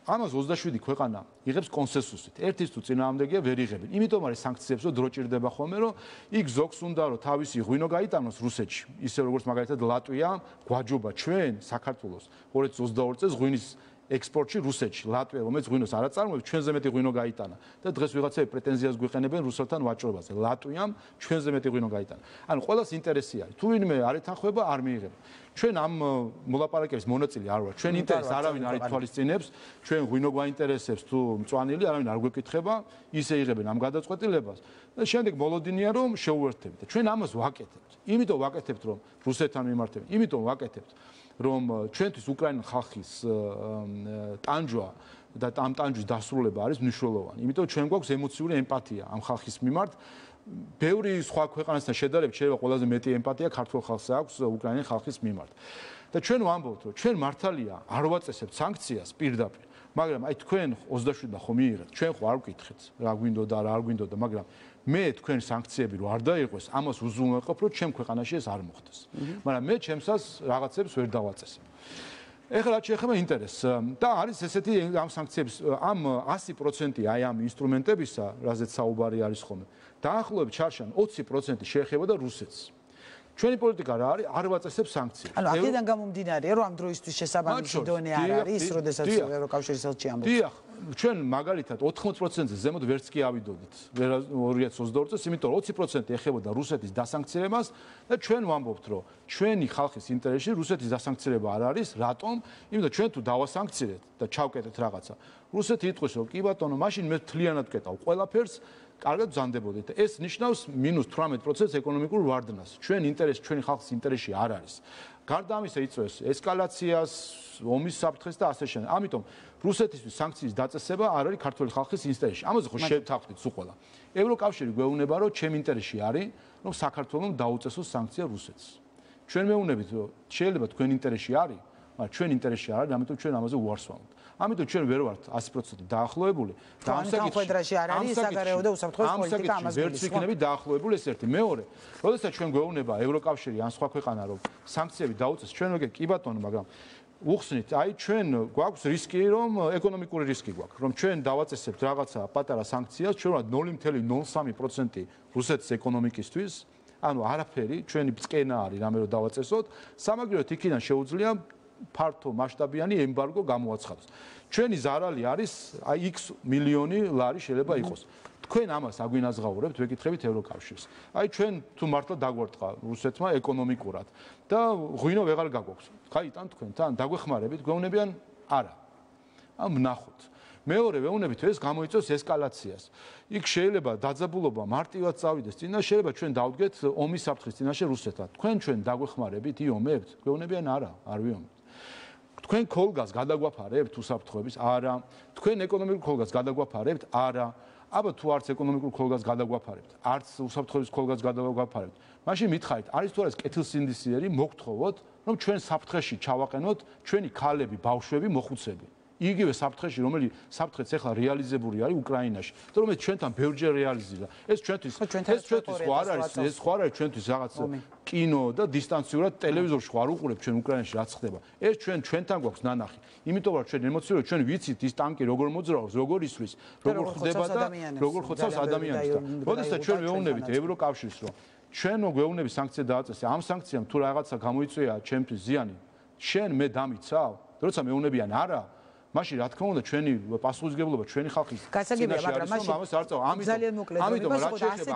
Speaker 2: ამას 27 ქვეყანა იღებს კონსენსუსით. ერთის თუ წინააღმდეგია ვერ იღებენ. იმიტომ არის სანქციებს რომ დრო ჭირდება ხოლმე, რომ იქ ზოგს უნდა რომ თავისი ღვინო გაიტანოს რუსეთში. ისე როგორც მაგალითად ლატვია გვაჯობა ჩვენ საქართველოს 2022 წელს ღვინის ექსპორტში რუსეთში, ლატვია, რომელიც ღვინოს არ აწარმოებს, ჩვენზე მეტი ღვინო გაიტანა და დღეს ვიღაცები პრეტენზიას გვიყენებენ რუსეთთან ვაჭრობაზე. ლატვიამ ჩვენზე მეტი ღვინო გაიტანა. ანუ ყველას ინტერესი არის. თუ ვინმე არ ეთანხმება, არ მიიღება. ჩვენ ამ მოლაპარაკების მონაწილე არ ვართ. ჩვენ ინტერესს არავინ არ ითვალისწინებს, ჩვენ ღვინო გვაინტერესებს თუ მწვანილი, არავინ არ გვეკითხება, ისე იღებენ ამ გადაწყვეტილებას. და შემდეგ მოლოდინია რომ შეუერთდებით. ჩვენ ამას ვაკეთებთ. იმიტომ ვაკეთებთ რომ რუსეთთან მიმართებით. იმიტომ ვაკეთებთ რომ ჩვენთვის უკრაინის ხალხის ტანჯვა და ამ ტანჯვის დასრულება არის მნიშვნელოვანი. იმიტომ ჩვენ გვაქვს ემოციური ემპათია ამ ხალხის მიმართ. ბევრი სხვა ქვეყანასთან შედარებით შეიძლება ყველაზე მეტი ემპათია ქართულ ხალხს აქვს უკრაინის ხალხის მიმართ. და ჩვენ ვამბობთ რომ ჩვენ მართალია არ ვაწესებთ სანქციას პირდაპირ, მაგრამ აი თქვენ 27-და ხომ მიიღეთ, ჩვენ ხო არ ვკითხეთ რა გვინდოდა რა არ გვინდოდა, მაგრამ მე თქვენ სანქციები რო არ დაიყვეს, ამას უზრუნველყოფ რომ ჩემ ქვეყანაში ეს არ მოხდეს. მაგრამ მე ჩემსას რაღაცებს ვერ დავაწესებ. ეხლა რაც შეეხება ინტერესს და არის ესეთი ამ სანქციების ამ 100% აი ამ ინსტრუმენტებისა, რაზეც საუბარი არის ხოლმე. დაახლოებით ჩარშან 20% შეეხება და რუსეთს. ჩვენი პოლიტიკა რა არის? არ ვაწესებს სანქციებს.
Speaker 1: ანუ აქედან გამომდინარეა, რომ ამ დროისთვის შესაბამისი დონე არ არის, როდესაც ევროკავშირის ელჩი ამბობს.
Speaker 2: დიახ, ჩვენ მაგალითად 80%-ზე ზემოთ ვერც კი ავიდოდით 2022 წელს, იმიტომ რომ 20% ეხებოდა რუსეთის დასანქცირებას და ჩვენ ვამბობთ, რომ ჩვენი ხალხის ინტერესში რუსეთის დასანქცირება არ არის, რატომ? იმიტომ ჩვენ თუ დავასანქცირეთ და ჩავკეტეთ რაღაცა, რუსეთი იტყვის, რომ კი ბატონო, მაშინ მე მთლიანად ვკეტავ ყველაფერს, კარგად ბრძანდებოდით. ეს ნიშნავს -18% ეკონომიკურ ვარდნას. ჩვენი ხალხის ინტერესში არ არის. გარდა ამისა იწვევს ესკალაციას, ომის საფრთხეს და ასე შემდეგ. ამიტომ რუსეთისთვის სანქციის დაწესება არ არის ქართული ხალხის ინტერესში. ამაზე ხო შევთანხმდით სულ ყველა. ევროკავშირი გვეუბნება, რომ ჩემ ინტერესში არის, რომ საქართველოს დაუწესოს სანქცია რუსეთს. ჩვენ მეუბნებით, რომ შეიძლება თქვენ ინტერესში არის, მაგრამ ჩვენ ინტერესში არ არის, ამიტომ ჩვენ ამაზე უარს ვამბობთ. ამიტომ ჩვენ ვერ ვართ 100% დაახლოებული
Speaker 1: და ამ საკითხში არ არის საგარეო და უსაფრთხოების პოლიტიკა ამას
Speaker 2: გვილის. ვერც იქნები დაახლოებული ეს ერთი. მეორე, როდესაც ჩვენ გვეუბნება ევროკავშირი ან სხვა ქვეყანა რომ სანქციები დაუწეს, ჩვენ ვიგეთ კი ბატონო, მაგრამ უხსნით, აი ჩვენ გვაქვს რისკი, რომ ეკონომიკური რისკი გვაქვს, რომ ჩვენ დავაწესებთ რაღაცა პატარა სანქციას, ჩვენ ვართ 0.03% რუსეთის ეკონომიკისთვის, ანუ არაფერი, ჩვენი ბწკენა არის რამე რომ დავაწესოთ, სამაგიეროდ იქიდან შეუძლია ფართო მასშტაბიანი ემბარგო გამოაცხადოს. ჩვენი ზარალი არის აი X მილიონი ლარი შეიძლება იყოს. თქვენ ამას აგვინაზღაურებთ, ვეკითხებით ევროკავშირს. აი ჩვენ თუ მართლა დაგვარტყა რუსეთმა ეკონომიკურად და ღვინო ვეღარ გაგვაქვს. გაიტან თქვენთან, დაგვეხმარებით, გვეუბნებიან არა. ამ ნახოთ. მეორე ვეუბნებით ეს გამოიწვევს ესკალაციას. იქ შეიძლება დაძაბულობა მარტივად წავიდეს წინა, შეიძლება ჩვენ დავდგეთ ომის საფრთხის წინაშე რუსეთთან. ჩვენ დაგვეხმარებით, იომებთ, გვეუბნებიან არა, არ ვიომებთ. თქვენ ქოლგას გადაგვაფარებთ უსაფრთხოების? არა. თქვენ ეკონომიკურ ქოლგას გადაგვაფარებთ? არა. აბა თუ არც ეკონომიკურ ქოლგას გადაგვაფარებთ, არც უსაფრთხოების ქოლგას გადაგვაფარებთ, მაშინ მითხარით, არის თუ არის კეთილსინდისიერი მოგთხოვოთ, რომ ჩვენ საფრთხეში ჩავაყენოთ ჩვენი ქალები, ბავშვები, მოხუცები. იგივე საფრთხეში, რომელიც საფრთხეც ახლა რეალიზებული არის უკრაინაში, და რომელიც ჩვენთან ბევრჯერ რეალიზდება. ეს ჩვენთვის ხო არ არის, ეს ხო არ არის ჩვენთვის რაღაც კინო და დისტანციურად ტელევიზორში ხო არ უყურებთ ჩვენ უკრაინაში რაც ხდება. ეს ჩვენთან გვაქვს ნანახი. იმიტომ რომ ჩვენ ემოციურად ჩვენ ვიცით ის ტანკი როგორ მოძრაობს, როგორ ისვრის, როგორ ხდება და როგორ ხოცავს ადამიანს. როდესაც ჩვენ ვეუბნებით ევროკავშირს, რომ ჩვენ გვეუბნები სანქცია დააწესე, ამ სანქციამ თუ რაღაცა გამოიწვია ჩემთვის ზიანი, შენ მე დამიცავ, როცა მეუბნებიან არა, მაშინ რა თქმა უნდა ჩვენი პასუხისმგებლობა ჩვენი ხალხის
Speaker 1: გასაგებია, მაგრამ მაშინ
Speaker 2: ამას არ წავა.
Speaker 1: ამიტომ რა შეეხება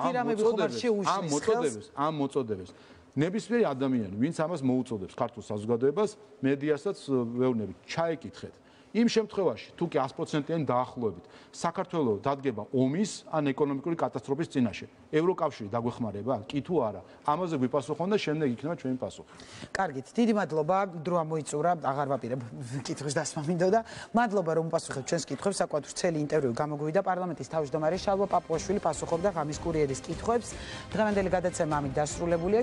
Speaker 2: ამ მოწოდებას ნებისმიერი ადამიანი, ვინც ამას მოუწოდებს ქართულ საზოგადოებას, მედიასაც ვეუბნებით, ჩაეკითხეთ. იმ შემთხვევაში, თუ კი 100%-იანი დაახლოებით, საქართველოს დადგება ომის ან ეკონომიკური კატასტროფის წინაშე, ევროკავშირი დაგვეხმარება? კი თუ არა? ამაზე გვიპასუხონ და შემდეგ იქნება ჩვენი პასუხი.
Speaker 1: კარგით, დიდი მადლობა, დრო ამოიწურა, აღარ ვაპირებ კითხვის დასმა მინდოდა. მადლობა რომ უპასუხეთ ჩვენს კითხვებს, საკუთარ ვრცელი ინტერვიუ გამოგვივიდა პარლამენტის თავმჯდომარე შალვა პაპუაშვილი პასუხობდა ღამის კურიერის კითხვებს. დღევანდელი გადაცემა ამით დასრულებულია.